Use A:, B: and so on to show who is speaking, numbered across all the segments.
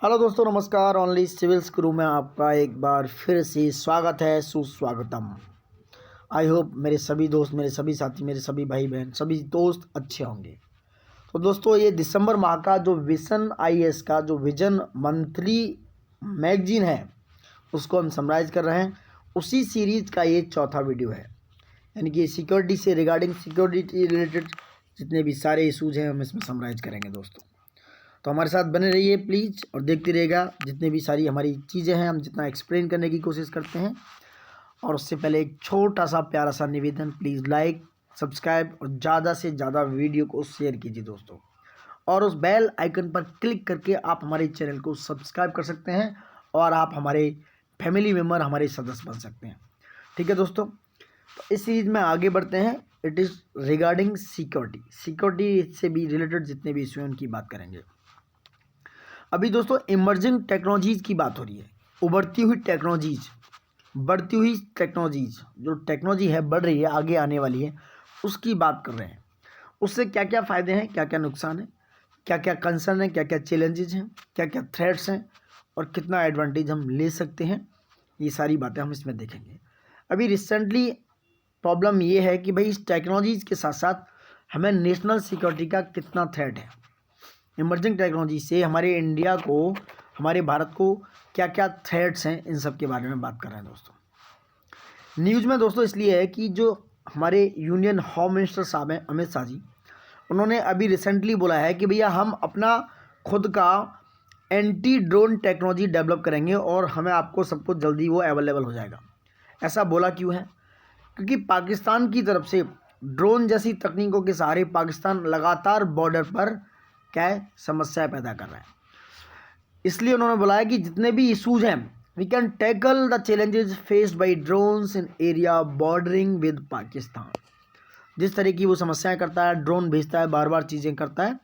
A: Hello दोस्तों, नमस्कार। Only civils गुरु में आपका एक बार फिर से स्वागत है, सुस्वागतम। आई होप मेरे सभी दोस्त, मेरे सभी साथी, मेरे सभी भाई बहन, सभी दोस्त अच्छे होंगे। तो दोस्तों, ये दिसंबर माह का जो विजन आईएएस का जो विजन मंथली मैगजीन है उसको हम समराइज कर रहे हैं। उसी सीरीज का ये चौथा वीडियो है, यानी कि सिक्योरिटी से रिगार्डिंग सिक्योरिटी रिलेटेड जितने भी सारे इशूज़ हैं हम इसमें समराइज करेंगे दोस्तों। तो हमारे साथ बने रहिए प्लीज़ और देखते रहिएगा जितने भी सारी हमारी चीज़ें हैं, हम जितना एक्सप्लेन करने की कोशिश करते हैं। और उससे पहले एक छोटा सा प्यारा सा निवेदन, प्लीज़ लाइक, सब्सक्राइब और ज़्यादा से ज़्यादा वीडियो को शेयर कीजिए दोस्तों। और उस बेल आइकन पर क्लिक करके आप हमारे चैनल को सब्सक्राइब कर सकते हैं और आप हमारे फैमिली मेम्बर, हमारे सदस्य बन सकते हैं। ठीक है दोस्तों, तो इस सीरीज में आगे बढ़ते हैं। इट इज़ रिगार्डिंग सिक्योरिटी से भी रिलेटेड जितने भी इशू हैं उनकी बात करेंगे। अभी दोस्तों इमर्जिंग टेक्नोलॉजीज़ की बात हो रही है, उभरती हुई टेक्नोलॉजीज़, बढ़ती हुई टेक्नोलॉजीज़। जो टेक्नोलॉजी है बढ़ रही है, आगे आने वाली है, उसकी बात कर रहे हैं। उससे क्या क्या फ़ायदे हैं, क्या क्या नुकसान है, क्या क्या कंसर्न है, क्या क्या चैलेंजेस हैं, क्या क्या थ्रेट्स हैं और कितना एडवांटेज हम ले सकते हैं, ये सारी बातें हम इसमें देखेंगे। अभी रिसेंटली प्रॉब्लम ये है कि भाई इस टेक्नोलॉजीज़ के साथ साथ हमें नेशनल सिक्योरिटी का कितना थ्रेट है। इमर्जिंग टेक्नोलॉजी से हमारे इंडिया को, हमारे भारत को क्या क्या थ्रेट्स हैं, इन सब के बारे में बात कर रहे हैं दोस्तों। न्यूज़ में दोस्तों इसलिए है कि जो हमारे यूनियन होम मिनिस्टर साहब हैं अमित शाह जी, उन्होंने अभी रिसेंटली बोला है कि भैया हम अपना खुद का एंटी ड्रोन टेक्नोलॉजी डेवलप करेंगे और हमें आपको सब कुछ जल्दी वो अवेलेबल हो जाएगा। ऐसा बोला क्यों है? क्योंकि पाकिस्तान की तरफ से ड्रोन जैसी तकनीकों के सहारे पाकिस्तान लगातार बॉर्डर पर क्या है, समस्या पैदा कर रहा है। इसलिए उन्होंने बोला है कि जितने भी इशूज हैं, we can tackle the challenges faced by drones in area bordering with Pakistan. जिस तरह की वो समस्याएं करता है, ड्रोन भेजता है, बार बार चीज़ें करता है,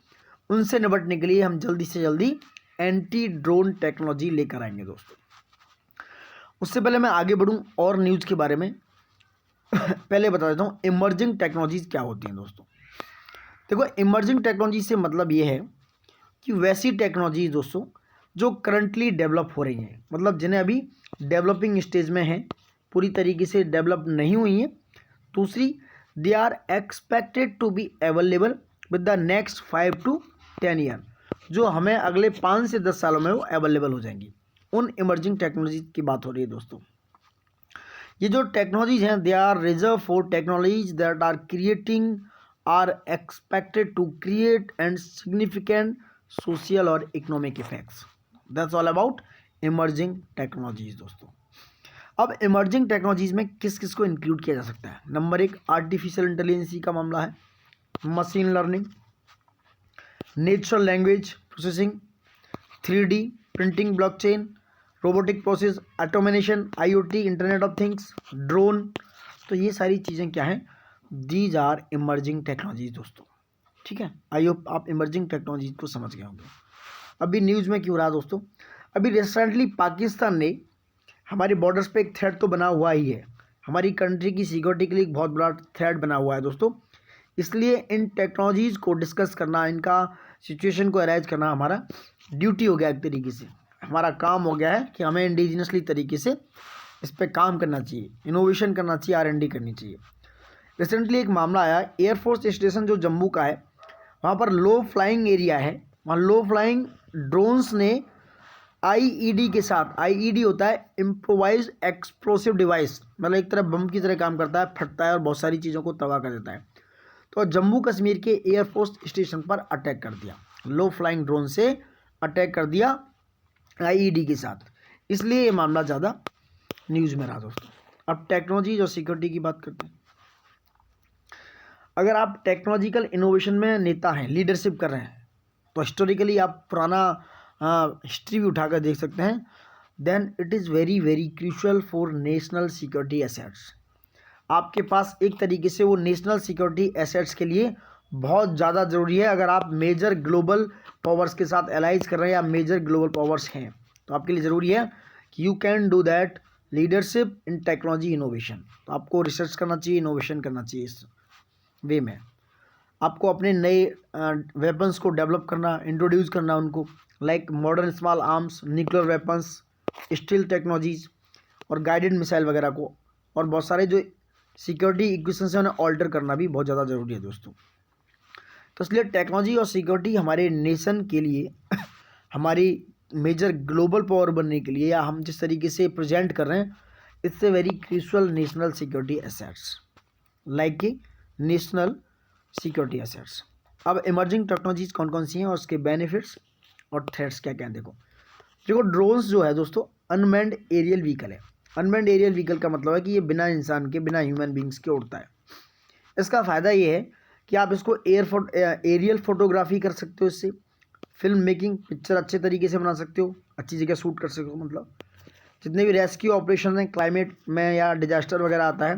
A: उनसे निपटने के लिए हम जल्दी से जल्दी एंटी ड्रोन टेक्नोलॉजी लेकर आएंगे दोस्तों। उससे पहले मैं आगे बढ़ूं और न्यूज़ के बारे में पहले बता देता हूँ इमर्जिंग टेक्नोलॉजीज़ क्या होती हैं दोस्तों। देखो, इमर्जिंग टेक्नोलॉजी से मतलब ये है कि वैसी टेक्नोलॉजी दोस्तों जो करंटली डेवलप हो रही हैं, मतलब जिन्हें अभी डेवलपिंग स्टेज में हैं, पूरी तरीके से डेवलप नहीं हुई हैं। दूसरी, they are expected to be available with the next 5 to 10 year, जो हमें अगले 5 से 10 सालों में वो अवेलेबल हो जाएंगी। उन इमर्जिंग टेक्नोलॉजी की बात हो रही है दोस्तों। ये जो टेक्नोलॉजीज हैं, they are reserve for technologies that are creating are expected to create and significant social और economic effects. That's all about emerging technologies दोस्तों। अब इमर्जिंग टेक्नोलॉजीज में किस किस को इंक्लूड किया जा सकता है? नंबर 1, आर्टिफिशियल इंटेलिजेंसी का मामला है, machine learning, natural language processing, 3D printing, blockchain, robotic process, automation, IoT, internet of things, drone. तो ये सारी चीज़ें क्या हैं? दीज आर इमर्जिंग टेक्नोलॉजीज दोस्तों। ठीक है, आई होप आप इमर्जिंग टेक्नोलॉजीज को समझ गए होंगे। अभी न्यूज़ में क्यों रहा दोस्तों? अभी रिसेंटली पाकिस्तान ने हमारे बॉर्डर्स पे एक थ्रेट तो बना हुआ ही है, हमारी कंट्री की सिक्योरिटी के लिए एक बहुत बड़ा थ्रेट बना हुआ है दोस्तों। इसलिए इन टेक्नोलॉजीज़ को डिस्कस करना, इनका सिचुएशन को एनालाइज करना हमारा ड्यूटी हो गया, एक तरीके से हमारा काम हो गया है कि हमें इंडिजिनसली तरीके से इस पर काम करना चाहिए, इनोवेशन करना चाहिए, R&D करनी चाहिए। रिसेंटली एक मामला आया, एयरफोर्स स्टेशन जो जम्मू का है, वहाँ पर लो फ्लाइंग एरिया है, वहाँ लो फ्लाइंग ड्रोन्स ने आईईडी के साथ, आईईडी होता है इम्प्रोवाइज एक्सप्लोसिव डिवाइस, मतलब एक तरह बम की तरह काम करता है, फटता है और बहुत सारी चीज़ों को तबाह कर देता है। तो जम्मू कश्मीर के एयरफोर्स स्टेशन पर अटैक कर दिया, लो फ्लाइंग ड्रोन से अटैक कर दिया आईईडी के साथ। इसलिए ये मामला ज़्यादा न्यूज़ में रहा दोस्तों। अब टेक्नोलॉजी और सिक्योरिटी की बात करते हैं। अगर आप टेक्नोलॉजिकल इनोवेशन में नेता हैं, लीडरशिप कर रहे हैं, तो हिस्टोरिकली आप पुराना हिस्ट्री भी उठाकर देख सकते हैं, then it is very very crucial for national security assets. आपके पास एक तरीके से वो नेशनल सिक्योरिटी एसेट्स के लिए बहुत ज़्यादा ज़रूरी है। अगर आप मेजर ग्लोबल पावर्स के साथ एलाइज कर रहे हैं या मेजर ग्लोबल पावर्स हैं, तो आपके लिए ज़रूरी है कि you can do that leadership in technology innovation. तो आपको रिसर्च करना चाहिए, इनोवेशन करना चाहिए। इस वे में आपको अपने नए वेपन्स को डेवलप करना, इंट्रोड्यूस करना, उनको like modern small arms, nuclear weapons, steel technologies और गाइडेड मिसाइल वगैरह को, और बहुत सारे जो सिक्योरिटी इक्वेशंस हैं उन्हें ऑल्टर करना भी बहुत ज़्यादा ज़रूरी है दोस्तों। तो इसलिए टेक्नोलॉजी और सिक्योरिटी हमारे नेशन के लिए हमारी मेजर ग्लोबल पावर बनने के लिए, या हम जिस तरीके से प्रेजेंट कर रहे हैं, इससे very crucial national security assets, like कि नेशनल सिक्योरिटी एसेट्स। अब इमर्जिंग टेक्नोलॉजीज कौन कौन सी हैं और उसके बेनिफिट्स और थ्रेट्स क्या क्या हैं। देखो ड्रोन्स जो है दोस्तों अनमैन्ड एरियल व्हीकल है। अनमैन्ड एरियल व्हीकल का मतलब है कि ये बिना इंसान के, बिना ह्यूमन बींग्स के उड़ता है। इसका फ़ायदा ये है कि आप इसको एरियल फोटोग्राफी कर सकते हो, इससे फिल्म मेकिंग, पिक्चर अच्छे तरीके से बना सकते हो, अच्छी जगह शूट कर सकते हो। मतलब जितने भी रेस्क्यू ऑपरेशन हैं, क्लाइमेट में या डिजास्टर वगैरह आता है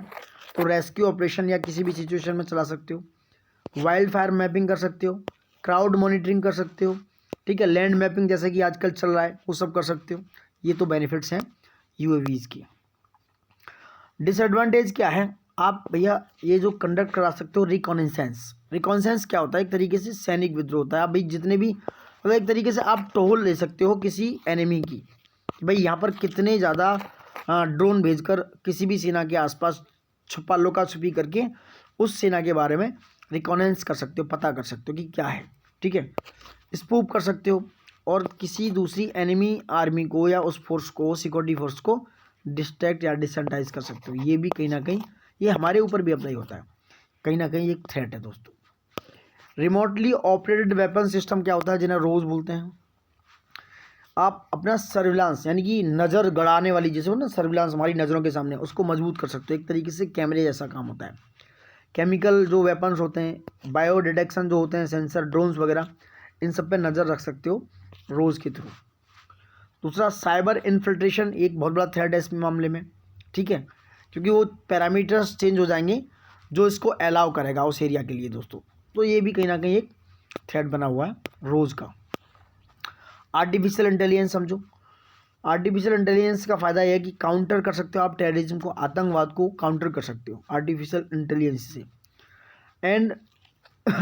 A: तो रेस्क्यू ऑपरेशन या किसी भी सिचुएशन में चला सकते हो। वाइल्ड फायर मैपिंग कर सकते हो, क्राउड मॉनिटरिंग कर सकते हो, ठीक है, लैंड मैपिंग जैसे कि आजकल चल रहा है वो सब कर सकते हो। ये तो बेनिफिट्स हैं यूएवीज़ की। डिसएडवांटेज क्या है, आप भैया ये जो कंडक्ट करा सकते हो रिकॉनेसेंस। रिकॉनेसेंस क्या होता है, एक तरीके से सैनिक विद्रोह होता है। आप भाई जितने भी, मतलब एक तरीके से आप टोल ले सकते हो किसी एनिमी की, भाई यहाँ पर कितने ज़्यादा ड्रोन भेजकर किसी भी सेना के आसपास लुका छुपी करके उस सेना के बारे में रिकॉनेंस कर सकते हो, पता कर सकते हो कि क्या है, ठीक है। स्पूफ कर सकते हो और किसी दूसरी एनिमी आर्मी को या उस फोर्स को, सिक्योरिटी फोर्स को डिस्ट्रैक्ट या डिसेंटाइज कर सकते हो। ये भी कहीं ना कहीं ये हमारे ऊपर भी अप्लाई होता है, कहीं ना कहीं एक थ्रेट है दोस्तों। रिमोटली ऑपरेटेड वेपन सिस्टम क्या होता है, जिन्हें रोज बोलते हैं। आप अपना सर्विलांस यानी कि नज़र गड़ाने वाली, जैसे हो ना सर्विलांस हमारी नज़रों के सामने, उसको मजबूत कर सकते हो। एक तरीके से कैमरे जैसा काम होता है। केमिकल जो वेपन्स होते हैं, बायो डिटेक्शन जो होते हैं, सेंसर, ड्रोन्स वगैरह, इन सब पे नज़र रख सकते हो रोज़ के थ्रू। दूसरा साइबर इन्फिल्ट्रेशन एक बहुत बड़ा थ्रेट है इस मामले में, ठीक है, क्योंकि वो पैरामीटर्स चेंज हो जाएंगे जो इसको अलाउ करेगा उस एरिया के लिए दोस्तों। तो ये भी कहीं ना कहीं एक थ्रेट बना हुआ है रोज़ का। आर्टिफिशियल इंटेलिजेंस समझो। आर्टिफिशियल इंटेलिजेंस का फ़ायदा यह है कि काउंटर कर सकते हो आप टेररिज्म को, आतंकवाद को काउंटर कर सकते हो आर्टिफिशियल इंटेलिजेंस से। एंड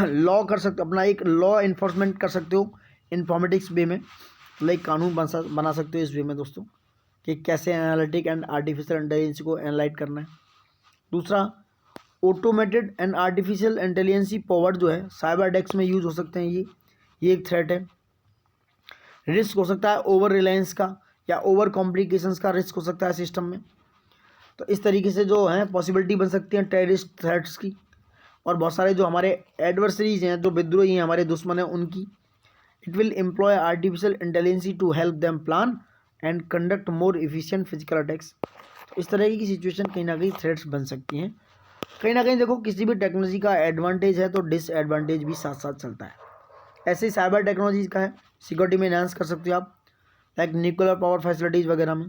A: लॉ कर सकते हो, अपना एक लॉ इन्फोर्समेंट कर सकते हो इन्फॉर्मेटिक्स वे में, लाइक कानून बना सकते हो इस वे में दोस्तों कि कैसे एनालिटिक एंड आर्टिफिशियल इंटेलिजेंस को एनालाइज करना है। दूसरा automated and artificial intelligence powered जो है साइबर अटैक्स में यूज हो सकते हैं। ये एक थ्रेट है। रिस्क हो सकता है ओवर रिलायंस का या ओवर कॉम्प्लिकेशंस का रिस्क हो सकता है सिस्टम में। तो इस तरीके से जो है पॉसिबिलिटी बन सकती है टेररिस्ट थ्रेट्स की। और बहुत सारे जो हमारे एडवर्सरीज हैं, जो विद्रोही हैं, हमारे दुश्मन हैं, उनकी। It will employ artificial intelligence to help them plan and conduct more efficient physical attacks. तो इस तरह की सिचुएशन कहीं ना कहीं थ्रेट्स बन सकती हैं। कहीं ना कहीं देखो किसी भी टेक्नोलॉजी का एडवांटेज है तो डिसएडवांटेज भी साथ साथ चलता है। ऐसे ही साइबर टेक्नोलॉजीज का है, सिक्योरिटी में एनहांस कर सकते हो आप, लाइक न्यूक्लियर पावर फैसिलिटीज़ वगैरह में।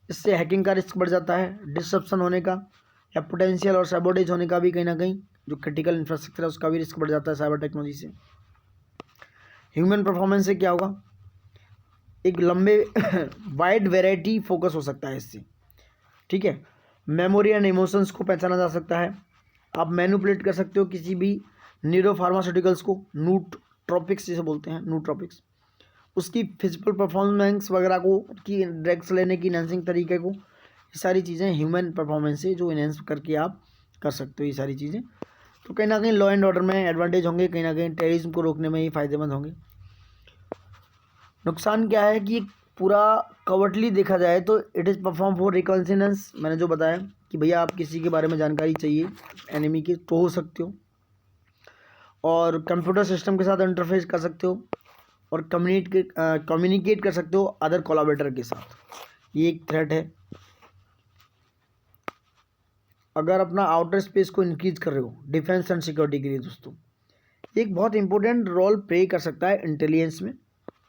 A: इससे हैकिंग का रिस्क बढ़ जाता है, डिसरप्शन होने का या पोटेंशियल और सबोटेज होने का भी कहीं ना कहीं जो क्रिटिकल इंफ्रास्ट्रक्चर है उसका भी रिस्क बढ़ जाता है साइबर टेक्नोलॉजी से। ह्यूमन परफॉर्मेंस से क्या होगा, एक लंबे वाइड वेराइटी फोकस हो सकता है इससे, ठीक है। मेमोरी एंड इमोशंस को पहचाना जा सकता है। आप मैनिपुलेट कर सकते हो किसी भी न्यूरो फार्मास्यूटिकल्स को, नूट्रोपिक्स जिसे बोलते हैं, नूट्रोपिक्स, उसकी फिजिकल परफॉर्मेंस वगैरह को, की ड्रग्स लेने की इनहेंसिंग तरीके को, ये सारी चीज़ें ह्यूमन परफॉर्मेंस से जो इनहेंस करके आप कर सकते हो ये सारी चीज़ें। तो कहीं ना कहीं लॉ एंड ऑर्डर में एडवांटेज होंगे, कहीं ना कहीं टेररिज्म को रोकने में ये फ़ायदेमंद होंगे। नुकसान क्या है कि पूरा कवर्टली देखा जाए तो इट इज़ परफॉर्म फॉर रिकॉन्सिनेंस। मैंने जो बताया कि भैया आप किसी के बारे में जानकारी चाहिए एनिमी की तो हो सकते हो, और कंप्यूटर सिस्टम के साथ इंटरफेस कर सकते हो, और कम्युनिकेट कर सकते हो अदर कोलैबोरेटर के साथ। ये एक थ्रेट है। अगर अपना आउटर स्पेस को इंक्रीज कर रहे हो डिफेंस एंड सिक्योरिटी के लिए दोस्तों, एक बहुत इंपॉर्टेंट रोल प्ले कर सकता है इंटेलिजेंस में,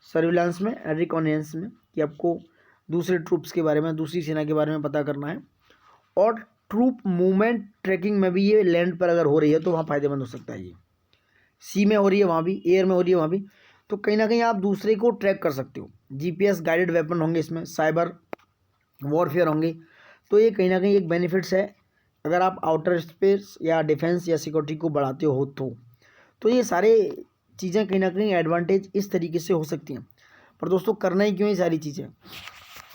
A: सर्विलांस में, रिकॉनेंस में, कि आपको दूसरे ट्रूप्स के बारे में, दूसरी सेना के बारे में पता करना है। और ट्रूप मूवमेंट ट्रैकिंग में भी ये लैंड पर अगर हो रही है तो वहाँ फ़ायदेमंद हो सकता है। ये सी में हो रही है वहाँ भी, एयर में हो रही है वहाँ भी, तो कहीं ना कहीं आप दूसरे को ट्रैक कर सकते हो। जीपीएस गाइडेड वेपन होंगे इसमें, साइबर वॉरफेयर होंगे। तो ये कहीं ना कहीं एक बेनिफिट्स है अगर आप आउटर स्पेस या डिफेंस या सिक्योरिटी को बढ़ाते हो तो ये सारे चीज़ें कहीं ना कहीं एडवांटेज इस तरीके से हो सकती हैं। पर दोस्तों करना ही क्यों ये सारी चीज़ें?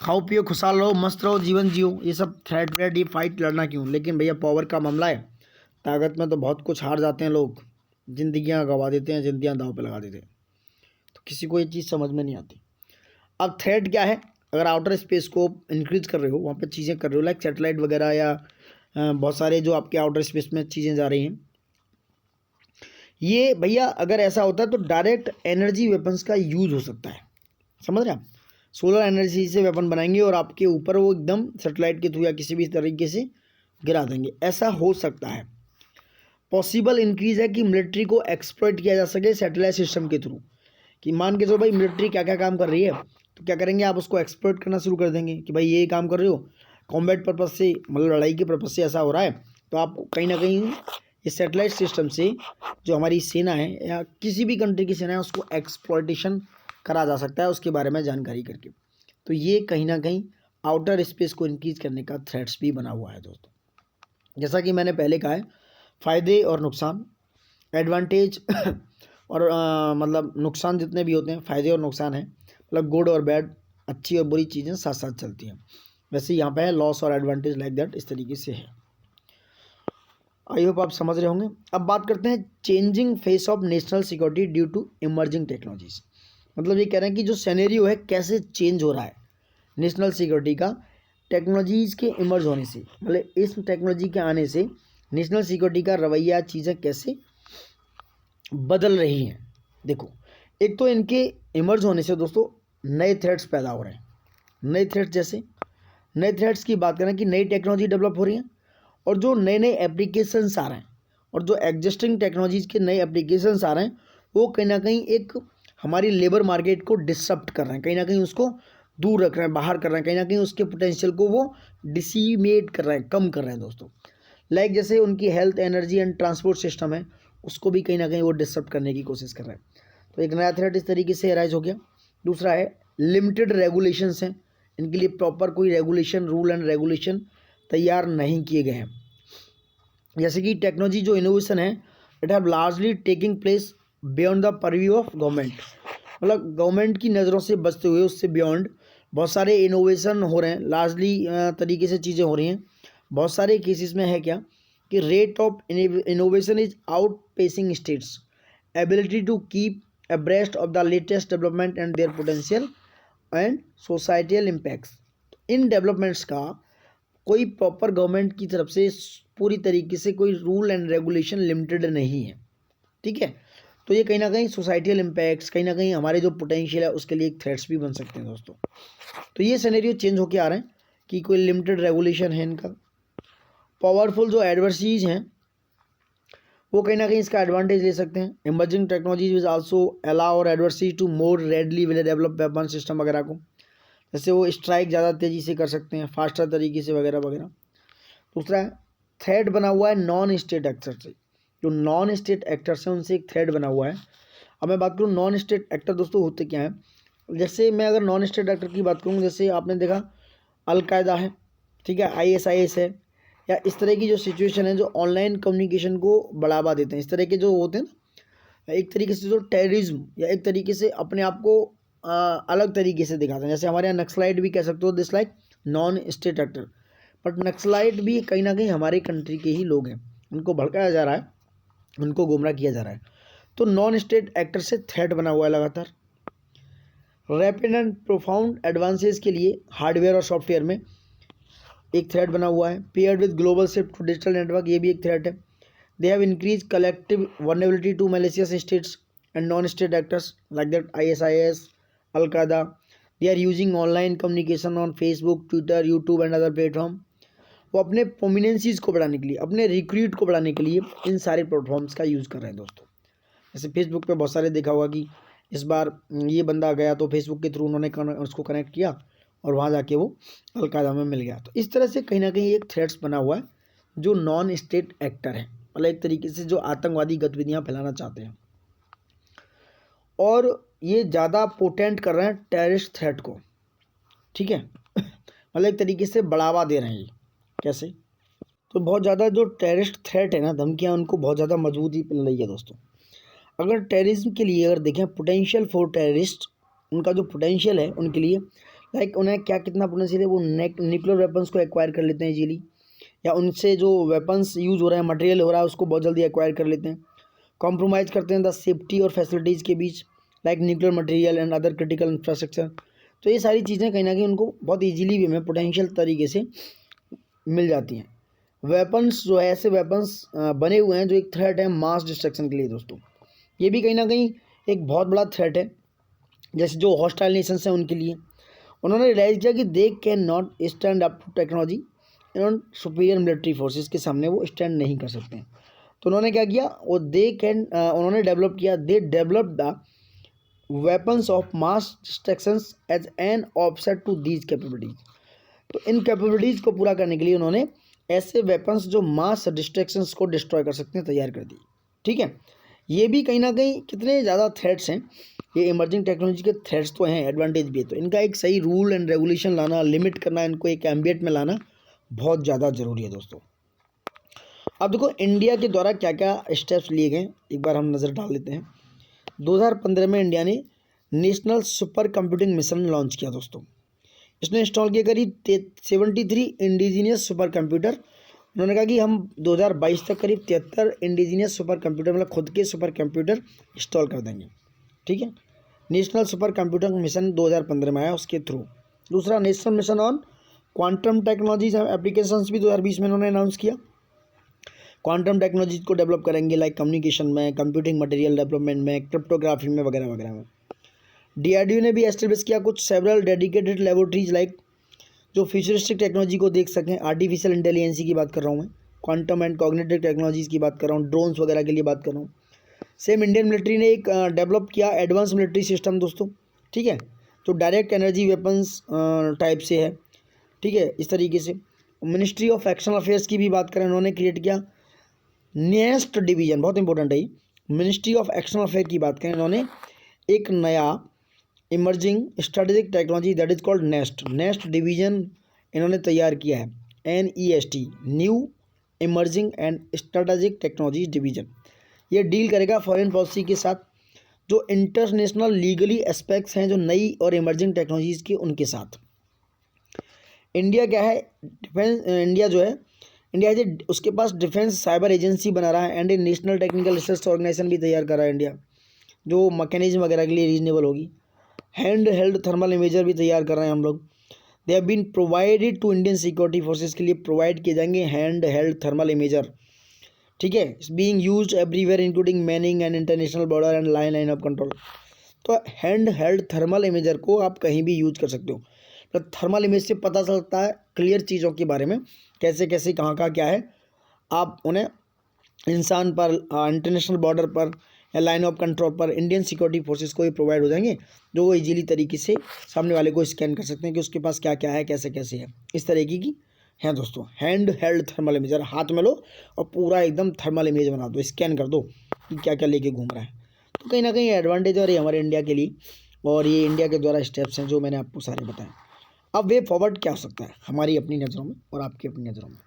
A: खाओ पियो खुशहाल रहो, मस्त रहो, जीवन जियो, ये सब थ्रेट व्रेट ये फाइट लड़ना क्यों? लेकिन भैया पावर का मामला है, ताकत में तो बहुत कुछ हार जाते हैं लोग, जिंदगियां गंवा देते हैं, जिंदगियां दांव पे लगा देते हैं। तो किसी को ये चीज़ समझ में नहीं आती। अब थ्रेट क्या है? अगर आउटर स्पेस को इंक्रीज कर रहे हो, वहाँ पे चीज़ें कर रहे हो लाइक सैटेलाइट वगैरह या बहुत सारे जो आपके आउटर स्पेस में चीज़ें जा रही हैं, ये भैया अगर ऐसा होता है तो डायरेक्ट एनर्जी वेपन्स का यूज हो सकता है। समझ रहे हैं आप? सोलर एनर्जी से वेपन बनाएंगे और आपके ऊपर वो एकदम सैटेलाइट के थ्रू या किसी भी तरीके से गिरा देंगे, ऐसा हो सकता है। पॉसिबल इंक्रीज है कि मिलिट्री को एक्सप्लॉइट किया जा सके सैटेलाइट सिस्टम के थ्रू, कि मान के चलो भाई मिलिट्री क्या क्या काम कर रही है, तो क्या करेंगे आप उसको एक्सप्लॉइट करना शुरू कर देंगे कि भाई ये काम कर रहे हो कॉम्बैट पर्पज से, मतलब लड़ाई के पर्पज से ऐसा हो रहा है, तो आप कहीं ना कहीं इस सैटेलाइट सिस्टम से जो हमारी सेना है या किसी भी कंट्री की सेना है उसको एक्सप्लॉइटेशन करा जा सकता है उसके बारे में जानकारी करके। तो ये कहीं ना कहीं आउटर स्पेस को इंक्रीज करने का थ्रेट्स भी बना हुआ है दोस्तों। जैसा कि मैंने पहले कहा है, फ़ायदे और नुकसान, एडवांटेज और मतलब नुकसान जितने भी होते हैं, फ़ायदे और नुकसान है, मतलब गुड और बैड, अच्छी और बुरी चीज़ें साथ साथ चलती हैं। वैसे यहाँ पे है लॉस और एडवांटेज लाइक दैट, इस तरीके से है। आई होप आप समझ रहे होंगे। अब बात करते हैं changing face of national security due to emerging technologies. मतलब ये कह रहे हैं कि जो सिनेरियो है कैसे चेंज हो रहा है नेशनल सिक्योरिटी का टेक्नोलॉजीज़ के इमर्ज होने से, मतलब इस टेक्नोलॉजी के आने से नेशनल सिक्योरिटी का रवैया, चीज़ें कैसे बदल रही हैं। देखो, एक तो इनके इमर्ज होने से दोस्तों नए थ्रेट्स पैदा हो रहे हैं। नए थ्रेट्स जैसे, नए थ्रेट्स की बात करें कि नई टेक्नोलॉजी डेवलप हो रही है और जो नए नए एप्लीकेशंस आ रहे हैं और जो एग्जिस्टिंग टेक्नोलॉजीज़ के नए एप्लीकेशंस आ रहे हैं वो कहीं ना कहीं एक हमारी लेबर मार्केट को डिसरप्ट कर रहे हैं, कहीं ना कहीं उसको दूर रख रहे हैं, बाहर कर रहे हैं, कहीं ना कहीं उसके पोटेंशियल को वो डिसीमेट कर रहे हैं, कम कर रहे हैं दोस्तों। लाइक जैसे उनकी health, energy and transport system है, उसको भी कहीं ना कहीं वो डिसरप्ट करने की कोशिश कर रहे हैं। तो एक नया थ्रेट इस तरीके से अराइज हो गया। दूसरा है लिमिटेड रेगुलेशंस हैं, इनके लिए प्रॉपर कोई रेगुलेशन, रूल एंड रेगुलेशन तैयार नहीं किए गए हैं। जैसे कि टेक्नोलॉजी जो इनोवेशन है it have largely taking place beyond the purview of government, मतलब गवर्नमेंट की नज़रों से बचते हुए उससे बियॉन्ड बहुत सारे इनोवेशन हो रहे हैं, लार्जली तरीके से चीज़ें हो रही हैं। बहुत सारे केसेस में है क्या कि rate of innovation is outpacing states ability to keep abreast of the latest development and their potential and societal impacts। In developments का कोई प्रॉपर गवर्नमेंट की तरफ से पूरी तरीके से कोई रूल एंड रेगुलेशन लिमिटेड नहीं है, ठीक है। तो ये कहीं ना कहीं सोसाइटल इम्पैक्ट्स, कहीं ना कहीं हमारे जो पोटेंशियल है उसके लिए एक थ्रेट्स भी बन सकते हैं दोस्तों। तो ये सिनेरियो चेंज होके आ रहे हैं कि कोई लिमिटेड रेगुलेशन है इनका। पावरफुल जो एडवर्सीज हैं वो कहीं ना कहीं इसका एडवांटेज ले सकते हैं। Emerging technologies which also allow our adversaries to more readily will develop weapon system वगैरह को, जैसे वो स्ट्राइक ज़्यादा तेज़ी से कर सकते हैं, फास्टर तरीके से वगैरह वगैरह। दूसरा है थ्रेड बना हुआ है नॉन स्टेट एक्टर से, जो नॉन स्टेट एक्टर्स हैं उनसे एक थ्रेड बना हुआ है। अब मैं बात करूँ नॉन स्टेट एक्टर दोस्तों होते क्या हैं, जैसे मैं अगर नॉन स्टेट एक्टर की बात करूँ, जैसे आपने देखा अलकायदा है, ठीक है, ISIS है, या इस तरह की जो सिचुएशन है जो ऑनलाइन कम्युनिकेशन को बढ़ावा देते हैं, इस तरह के जो होते हैं ना, एक तरीके से जो टेररिज्म या एक तरीके से अपने आप को अलग तरीके से दिखाते हैं। जैसे हमारे यहाँ नक्सलाइट भी कह सकते हो, this like non state actor, but naxalite भी कहीं ना कहीं हमारे कंट्री के ही लोग हैं, उनको भड़काया जा रहा है, उनको गुमराह किया जा रहा है। तो नॉन स्टेट एक्टर से थ्रेट बना हुआ है लगातार। रैपिड एंड प्रोफाउंड एडवांसेस के लिए हार्डवेयर और सॉफ्टवेयर में एक थ्रेट बना हुआ है। Paired with global shift to digital network, ये भी एक थ्रेट है। They have increase collective vulnerability to malicious states and non state actors like that ISIS, al Qaeda. They are using online communication on Facebook, Twitter, YouTube and other platform. वो अपने प्रोमिनेंसीज को बढ़ाने के लिए, अपने रिक्रूट को बढ़ाने के लिए इन सारे प्लेटफॉर्म्स का यूज़ कर रहे हैं दोस्तों। जैसे फेसबुक पे बहुत सारे देखा होगा कि इस बार ये बंदा गया तो फेसबुक के थ्रू उन्होंने उसको कनेक्ट किया और वहाँ जाके वो अलकायदा में मिल गया। तो इस तरह से कहीं ना कहीं एक थ्रेट्स बना हुआ है जो नॉन स्टेट एक्टर है, मतलब एक तरीके से जो आतंकवादी गतिविधियाँ फैलाना चाहते हैं, और ये ज़्यादा पोटेंट कर रहे हैं टेररिस्ट थ्रेट को, ठीक है। मतलब एक तरीके से बढ़ावा दे रहे हैं। ये कैसे? तो बहुत ज़्यादा जो टेररिस्ट थ्रेट है ना, धमकियाँ, उनको बहुत ज़्यादा मजबूती मिल रही है दोस्तों। अगर टेररिज्म के लिए अगर देखें, पोटेंशियल फॉर टेररिस्ट उनका जो पोटेंशियल है उनके लिए, लाइक उन्हें क्या कितना पोटेंशियल है, वो न्यूक्लियर वेपन्स को एक्वायर कर लेते हैं इजीली, या उनसे जो वेपन्स यूज़ हो रहा है, मटेरियल हो रहा है, उसको बहुत जल्दी एक्वायर कर लेते हैं। कॉम्प्रोमाइज़ करते हैं द सेफ्टी और फैसिलिटीज़ के बीच, like nuclear material and other critical infrastructure. तो ये सारी चीज़ें कहीं ना कहीं उनको बहुत ईजीली वे में पोटेंशियल तरीके से मिल जाती हैं। वेपन्स जो है, ऐसे वेपन्स बने हुए हैं जो एक थ्रेट है मास डिस्ट्रक्शन के लिए दोस्तों। ये भी कहीं ना कहीं एक बहुत बड़ा थ्रेट है, जैसे जो हॉस्टाइल नेशंस हैं उनके लिए। उन्होंने रियलाइज़ किया कि they can not stand up to technology and superior military forces के सामने वो स्टैंड नहीं कर सकते हैं। तो उन्होंने क्या किया, वो उन्होंने डेवलप किया, they develop the weapons of mass destructions as an offset to these capabilities. तो इन कैपेबिलिटीज़ को पूरा करने के लिए उन्होंने ऐसे वेपन्स जो मास डिस्ट्रक्शंस को डिस्ट्रॉय कर सकते हैं तैयार कर दी। ठीक है, ये भी कहीं ना कहीं कितने ज़्यादा थ्रेट्स हैं, ये इमर्जिंग टेक्नोलॉजी के थ्रेट्स तो हैं, एडवांटेज भी है। तो इनका एक सही रूल एंड रेगुलेशन लाना, लिमिट करना, इनको एक एम्बियट में लाना बहुत ज़्यादा ज़रूरी है दोस्तों। अब देखो इंडिया के द्वारा क्या क्या स्टेप्स लिए गए, एक बार हम नज़र डाल लेते हैं। 2015 में इंडिया ने national super computing mission launch किया दोस्तों। इसने इंस्टॉल किया करीब 73 इंडिजीनियस सुपर कंप्यूटर। उन्होंने कहा कि हम 2022 तक करीब 73 इंडिजीनियस सुपर कंप्यूटर, मतलब खुद के सुपर कंप्यूटर इंस्टॉल कर देंगे। ठीक है, नेशनल सुपर कंप्यूटर मिशन 2015 में आया, उसके थ्रू। दूसरा, national mission on quantum technologies applications भी 2020 में उन्होंने अनाउंस किया। क्वांटम टेक्नोलॉजीज को डेवलप करेंगे, लाइक कम्युनिकेशन में, कंप्यूटिंग मटेरियल डेवलपमेंट में, क्रिप्टोग्राफी में, वगैरह वगैरह में। DRDO ने भी एस्टेब्लिश किया कुछ सेवरल डेडिकेटेड लेबोरेटरीज, लाइक जो फ्यूचरिस्टिक टेक्नोलॉजी को देख सकें। आर्टिफिशियल इंटेलिजेंसी की बात कर रहा हूँ मैं, क्वांटम एंड कॉग्निटिव टेक्नोलॉजीज़ की बात कर रहा हूँ, ड्रोन्स वगैरह के लिए बात कर रहा हूँ। सेम इंडियन मिलिट्री ने एक डेवलप किया एडवांस मिलिट्री सिस्टम दोस्तों। ठीक है, जो डायरेक्ट एनर्जी वेपन्स टाइप से है। ठीक है, इस तरीके से। मिनिस्ट्री ऑफ एक्सटर्नल अफेयर्स की भी बात करें, उन्होंने क्रिएट किया नेस्ट डिवीज़न, बहुत इंपॉर्टेंट है। मिनिस्ट्री ऑफ एक्सटर्नल अफेयर की बात करें, इन्होंने एक नया emerging strategic technology that is called nest division इन्होंने तैयार किया है, NEST, new emerging and strategic technology division. ये डील करेगा फॉरेन पॉलिसी के साथ, जो इंटरनेशनल लीगली एस्पेक्ट्स हैं जो नई और इमर्जिंग टेक्नोलॉजीज़ के, उनके साथ। इंडिया क्या है, डिफेंस, इंडिया जो है, इंडिया है उसके पास डिफेंस साइबर एजेंसी बना रहा है, and a national technical research organisation भी तैयार कर रहा है इंडिया, जो मैकेनिज्म वगैरह के लिए रीजनेबल होगी। हैंड हेल्ड थर्मल इमेजर भी तैयार कर रहे हैं हम लोग। They have been provided to Indian security forces के लिए प्रोवाइड किए जाएंगे हैंड हेल्ड थर्मल इमेजर। ठीक है, it's being used everywhere including Manning and international border and line of control. तो हैंड हेल्ड थर्मल इमेजर को आप कहीं भी यूज कर सकते हो। तो थर्मल इमेज से पता चलता है क्लियर चीज़ों के बारे में, कैसे कैसे कहाँ का क्या है। आप उन्हें इंसान पर, इंटरनेशनल बॉर्डर पर या लाइन ऑफ कंट्रोल पर इंडियन सिक्योरिटी फोर्सेस को ही प्रोवाइड हो जाएंगे, जो वो इजीली तरीके से सामने वाले को स्कैन कर सकते हैं कि उसके पास क्या क्या है, कैसे कैसे है। इस तरीके की हैं दोस्तों हैंड हेल्ड थर्मल इमेजर। हाथ में लो और पूरा एकदम थर्मल इमेज बना दो, स्कैन कर दो कि क्या क्या लेके घूम रहा है। तो कहीं ना कहीं एडवांटेज और ये हमारे इंडिया के लिए, और ये इंडिया के द्वारा स्टेप्स हैं जो मैंने आपको सारे बताए। अब वे फॉरवर्ड क्या हो सकता है हमारी अपनी नज़रों में और आपकी अपनी नज़रों में?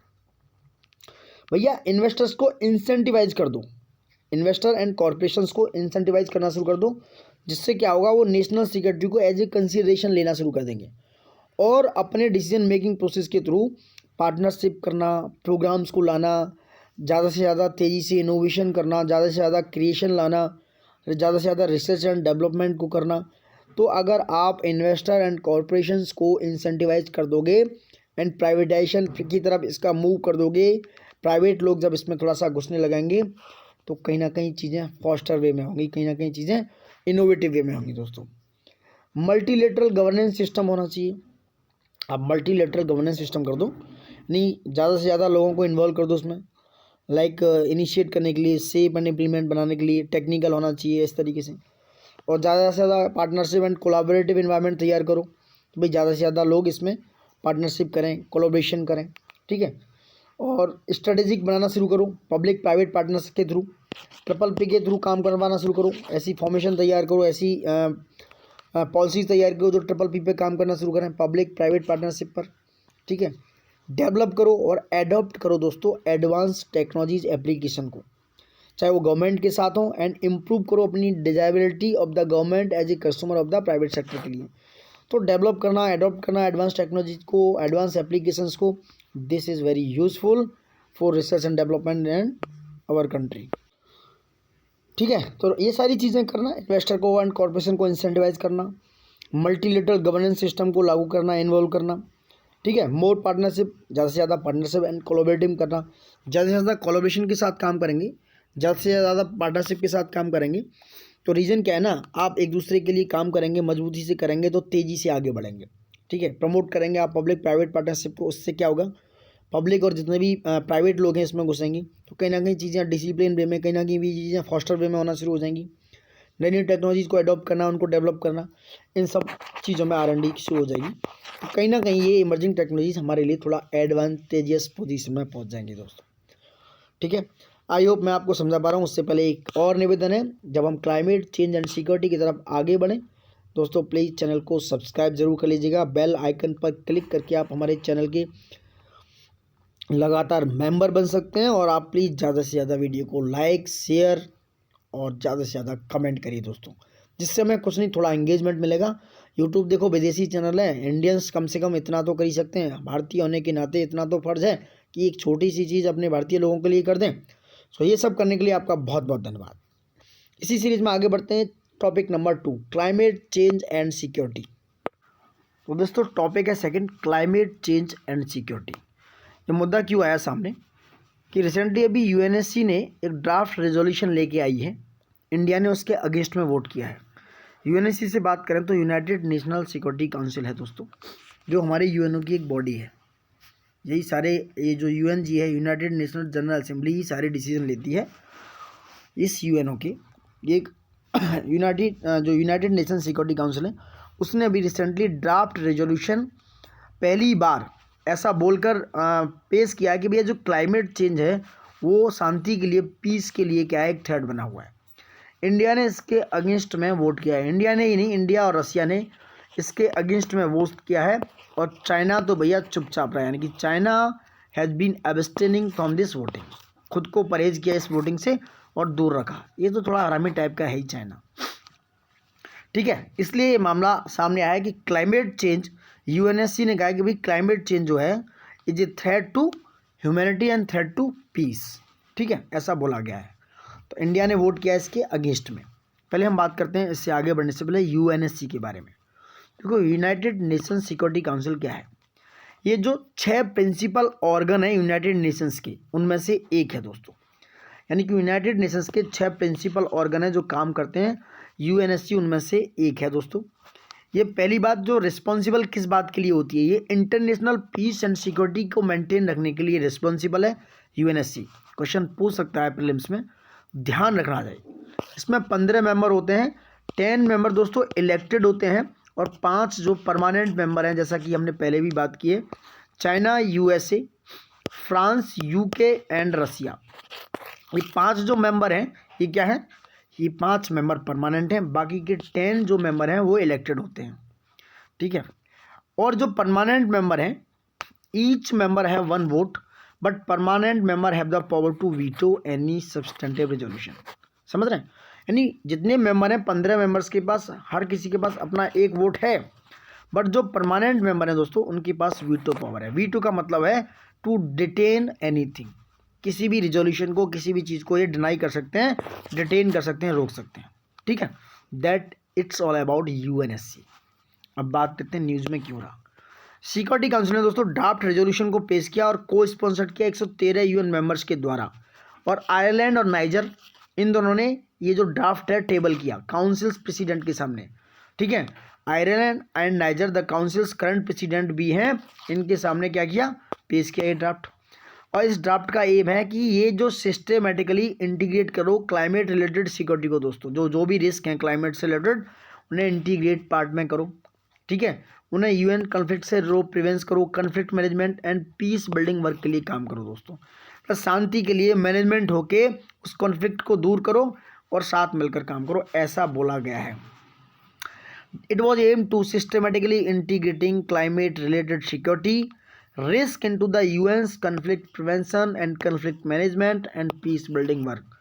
A: भैया इन्वेस्टर्स को इंसेंटिवाइज कर दो, इन्वेस्टर एंड कॉरपोरेशंस को इंसेंटिवाइज करना शुरू कर दो, जिससे क्या होगा, वो नेशनल सिक्योरिटी को एज ए कंसिडरेशन लेना शुरू कर देंगे और अपने डिसीजन मेकिंग प्रोसेस के थ्रू पार्टनरशिप करना, प्रोग्राम्स को लाना, ज़्यादा से ज़्यादा तेज़ी से इनोवेशन करना, ज़्यादा से ज़्यादा क्रिएशन लाना, ज़्यादा से ज़्यादा रिसर्च एंड डेवलपमेंट को करना। तो अगर आप इन्वेस्टर एंड कॉरपोरेशंस को इंसेंटिवाइज कर दोगे एंड प्राइवेटाइजेशन की तरफ इसका मूव कर दोगे, प्राइवेट लोग जब इसमें थोड़ा सा घुसने लगाएंगे, तो कहीं ना कहीं चीज़ें फास्टर वे में होंगी, कहीं ना कहीं चीज़ें इनोवेटिव वे में होंगी दोस्तों। मल्टीलेटरल गवर्नेंस सिस्टम होना चाहिए। आप मल्टीलेटरल गवर्नेंस सिस्टम कर दो, नहीं ज़्यादा से ज़्यादा लोगों को इन्वॉल्व कर दो उसमें, लाइक इनिशिएट करने के लिए, सेफ एंड इम्प्लीमेंट बनाने के लिए टेक्निकल होना चाहिए इस तरीके से। और ज़्यादा से ज़्यादा पार्टनरशिप एंड कोलाबोरेटिव इन्वायरमेंट तैयार करो, तो भाई ज़्यादा से ज़्यादा लोग इसमें पार्टनरशिप करें, कोलाबोरेशन करें। ठीक है, और स्ट्रेटेजिक बनाना शुरू करो, पब्लिक प्राइवेट पार्टनर्स के थ्रू, PPP के थ्रू काम करवाना शुरू करो, ऐसी फॉर्मेशन तैयार करो, ऐसी पॉलिसीज तैयार करो जो PPP पे काम करना शुरू करें, पब्लिक प्राइवेट पार्टनरशिप पर। ठीक है, डेवलप करो और एडॉप्ट करो दोस्तों एडवांस टेक्नोलॉजीज एप्लीकेशन को। चाहे वो गवर्नमेंट के साथ हो, एंड इम्प्रूव करो अपनी desirability of the government as a customer of the private sector के लिए। तो डेवलप करना, एडॉप्ट करना एडवांस टेक्नोलॉजी को, एडवांस एप्लीकेशंस को, this is very useful for research and development and our country. ठीक है, तो ये सारी चीज़ें करना, इन्वेस्टर को एंड कॉर्पोरेशन को इंसेंटिवाइज करना, मल्टीलेटरल गवर्नेंस सिस्टम को लागू करना, इन्वॉल्व करना। ठीक है, मोर पार्टनरशिप, ज़्यादा से ज़्यादा पार्टनरशिप एंड कोलैबोरेटिव करना, ज़्यादा से ज़्यादा कोलैबोरेशन के साथ काम करेंगे, ज़्यादा से ज़्यादा पार्टनरशिप के साथ काम करेंगे तो रीज़न क्या है ना, आप एक दूसरे के लिए काम करेंगे, मजबूती से करेंगे तो तेज़ी से आगे बढ़ेंगे। ठीक है, प्रमोट करेंगे आप पब्लिक प्राइवेट पार्टनरशिप को, उससे क्या होगा, पब्लिक और जितने भी प्राइवेट लोग हैं इसमें घुसेंगे तो कहीं ना कहीं चीज़ें डिसिप्लिन वे में, कहीं ना कहीं भी चीज़ें फॉस्टर वे में होना शुरू हो जाएंगी। नई नई टेक्नोलॉजीज़ को अडॉप्ट करना, उनको डेवलप करना, इन सब चीज़ों में R&D शुरू हो जाएगी। तो कहीं ना कहीं ये इमर्जिंग टेक्नोलॉजीज हमारे लिए थोड़ा एडवांटेजियस पोजीशन में पहुंच जाएंगे दोस्तों। ठीक है, आई होप मैं आपको समझा पा रहा हूँ। उससे पहले एक और निवेदन है, जब हम क्लाइमेट चेंज एंड सिक्योरिटी की तरफ आगे बढ़ें दोस्तों, प्लीज़ चैनल को सब्सक्राइब जरूर कर लीजिएगा। बेल आइकन पर क्लिक करके आप हमारे चैनल के लगातार मेंबर बन सकते हैं, और आप प्लीज़ ज़्यादा से ज़्यादा वीडियो को लाइक, शेयर और ज़्यादा से ज़्यादा कमेंट करिए दोस्तों, जिससे हमें कुछ नहीं थोड़ा एंगेजमेंट मिलेगा। यूट्यूब देखो विदेशी चैनल है, इंडियंस कम से कम इतना तो कर ही सकते हैं, भारतीय होने के नाते इतना तो फ़र्ज़ है कि एक छोटी सी चीज़ अपने भारतीय लोगों के लिए कर दें। सो ये सब करने के लिए आपका बहुत बहुत धन्यवाद। इसी सीरीज़ में आगे बढ़ते हैं, topic number 2, climate change and security. तो दोस्तों टॉपिक है second, climate change and security. ये मुद्दा क्यों आया सामने कि रिसेंटली अभी UNSC ने एक ड्राफ्ट रेजोल्यूशन लेके आई है, इंडिया ने उसके अगेंस्ट में वोट किया है। UNSC से बात करें तो यूनाइटेड नेशनल सिक्योरिटी काउंसिल है दोस्तों, जो हमारे UNO की एक बॉडी है। यही सारे, ये जो UNG है, यूनाइटेड नेशनल जनरल असेंबली, ही सारे डिसीजन लेती है इस UNO के। एक यूनाइटेड नेशन सिक्योरिटी काउंसिल है, उसने अभी रिसेंटली ड्राफ्ट रेजोल्यूशन पहली बार ऐसा बोलकर पेश किया है कि भैया जो क्लाइमेट चेंज है वो शांति के लिए, पीस के लिए क्या है, एक थ्रेट बना हुआ है। इंडिया ने इसके अगेंस्ट में वोट किया है, इंडिया ने ही नहीं, इंडिया और रसिया ने इसके अगेंस्ट में वोट किया है, और चाइना तो भैया चुपचाप रहा है, यानी कि China has been abstaining from this voting, खुद को परहेज किया इस वोटिंग से और दूर रखा। ये तो थोड़ा हरामी टाइप का है ही चाइना। ठीक है, इसलिए ये मामला सामने आया कि क्लाइमेट चेंज, UNSC ने कहा कि भाई क्लाइमेट चेंज जो है is a threat to humanity and threat to peace. ठीक है, ऐसा बोला गया है, तो इंडिया ने वोट किया इसके अगेंस्ट में। पहले हम बात करते हैं, इससे आगे बढ़ने से पहले UNSC के बारे में। देखो यूनाइटेड नेशन सिक्योरिटी काउंसिल क्या है, ये जो 6 प्रिंसिपल ऑर्गन है यूनाइटेड नेशंस के, उनमें से एक है दोस्तों। यानी कि यूनाइटेड नेशंस के 6 प्रिंसिपल ऑर्गन है जो काम करते हैं, UNSC उनमें से एक है दोस्तों। ये पहली बात, जो रिस्पॉन्सिबल किस बात के लिए होती है, ये इंटरनेशनल पीस एंड सिक्योरिटी को मेंटेन रखने के लिए रिस्पॉन्सिबल है UNSC। क्वेश्चन पूछ सकता है प्रीलिम्स में, ध्यान रखना चाहिए। इसमें 15 मेंबर होते हैं, 10 मेंबर दोस्तों इलेक्टेड होते हैं, और 5 जो परमानेंट मेंबर हैं, जैसा कि हमने पहले भी बात की है, China, USA, France, UK and Russia. ये 5 जो मेंबर हैं, ये क्या है, ये 5 मेंबर परमानेंट हैं, बाकी के 10 जो मेंबर हैं वो इलेक्टेड होते हैं। ठीक है, और जो परमानेंट मेंबर हैं, ईच मेंबर है 1 vote, but permanent member have the power to veto any substantive resolution. समझ रहे हैं, यानी जितने मेंबर हैं 15 मेंबर्स के पास, हर किसी के पास अपना 1 वोट है, बट जो परमानेंट मेंबर हैं दोस्तों उनके पास वीटो पावर है। वीटो का मतलब है टू डिटेन एनीथिंग, किसी भी रिजोल्यूशन को, किसी भी चीज़ को ये डिनाई कर सकते हैं, डिटेन कर सकते हैं, रोक सकते हैं। ठीक है, that it's all about UNSC। अब बात करते हैं न्यूज़ में क्यों रहा। सिक्योरिटी काउंसिल ने दोस्तों ड्राफ्ट रेजोल्यूशन को पेश किया और को स्पॉन्सर्ड किया 113 UN मेंबर्स के द्वारा, और आयरलैंड और नाइजर, इन दोनों ने ये जो ड्राफ्ट है टेबल किया काउंसिल्स प्रेसिडेंट के सामने। ठीक है, Ireland and niger the councils current president भी हैं, इनके सामने क्या किया, पेश किया ये ड्राफ्ट। और इस ड्राफ्ट का एम है कि ये जो सिस्टेमेटिकली इंटीग्रेट करो क्लाइमेट रिलेटेड सिक्योरिटी को दोस्तों, जो भी रिस्क हैं क्लाइमेट से रिलेटेड, उन्हें इंटीग्रेट पार्ट में करो। ठीक है, उन्हें UN कॉन्फ्लिक्ट से प्रिवेंस करो, conflict management and peace building work के लिए काम करो दोस्तों, प्लस शांति के लिए मैनेजमेंट होके उस कॉन्फ्लिक्ट को दूर करो और साथ मिलकर काम करो, ऐसा बोला गया है। It was aim to systematically integrating climate related security risk into the UN's conflict prevention and conflict management and peace building work।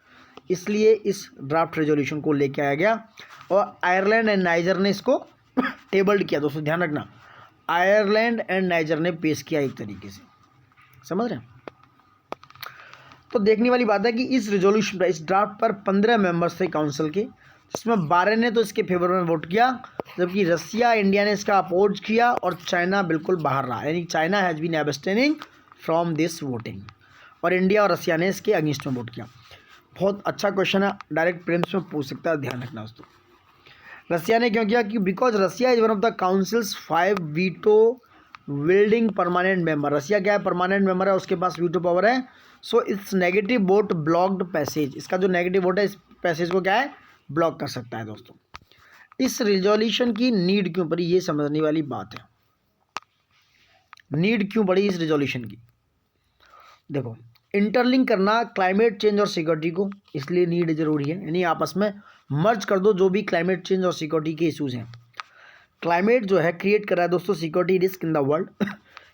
A: इसलिए इस ड्राफ्ट रेजोल्यूशन को लेके आया गया और आयरलैंड एंड नाइजर ने इसको टेबल्ड किया। दोस्तों ध्यान रखना, आयरलैंड एंड नाइजर ने पेश किया एक तरीके से, समझ रहे हैं। तो देखने वाली बात है कि इस रेजोल्यूशन पर, इस ड्राफ्ट पर 15 मेंबर्स थे काउंसिल के, जिसमें 12 ने तो इसके फेवर में वोट किया, जबकि रसिया, इंडिया ने इसका अपोज किया और चाइना बिल्कुल बाहर रहा, यानी China has been abstaining from this voting, और इंडिया और रसिया ने इसके अगेंस्ट में वोट किया। बहुत अच्छा क्वेश्चन है, डायरेक्ट प्रीलिम्स में पूछ सकता है, ध्यान रखना दोस्तों। रसिया ने क्यों किया? कि because Russia is one of the councils 5 veto wielding permanent member. Russia क्या है? परमानेंट मेंबर है, उसके पास वीटो पावर है। So it's negative vote blocked passage, इसका जो नेगेटिव वोट है इस पैसेज को क्या है? ब्लॉक कर सकता है। दोस्तों इस रिजोल्यूशन की नीड क्यों पड़ी, ये समझने वाली बात है। नीड क्यों पड़ी इस रिजोल्यूशन की? देखो, इंटरलिंक करना क्लाइमेट चेंज और सिक्योरिटी को, इसलिए नीड जरूरी है, यानी आपस में मर्ज कर दो जो भी क्लाइमेट चेंज और सिक्योरिटी के इशूज हैं। क्लाइमेट जो है क्रिएट कर रहा है दोस्तों security risk in the world.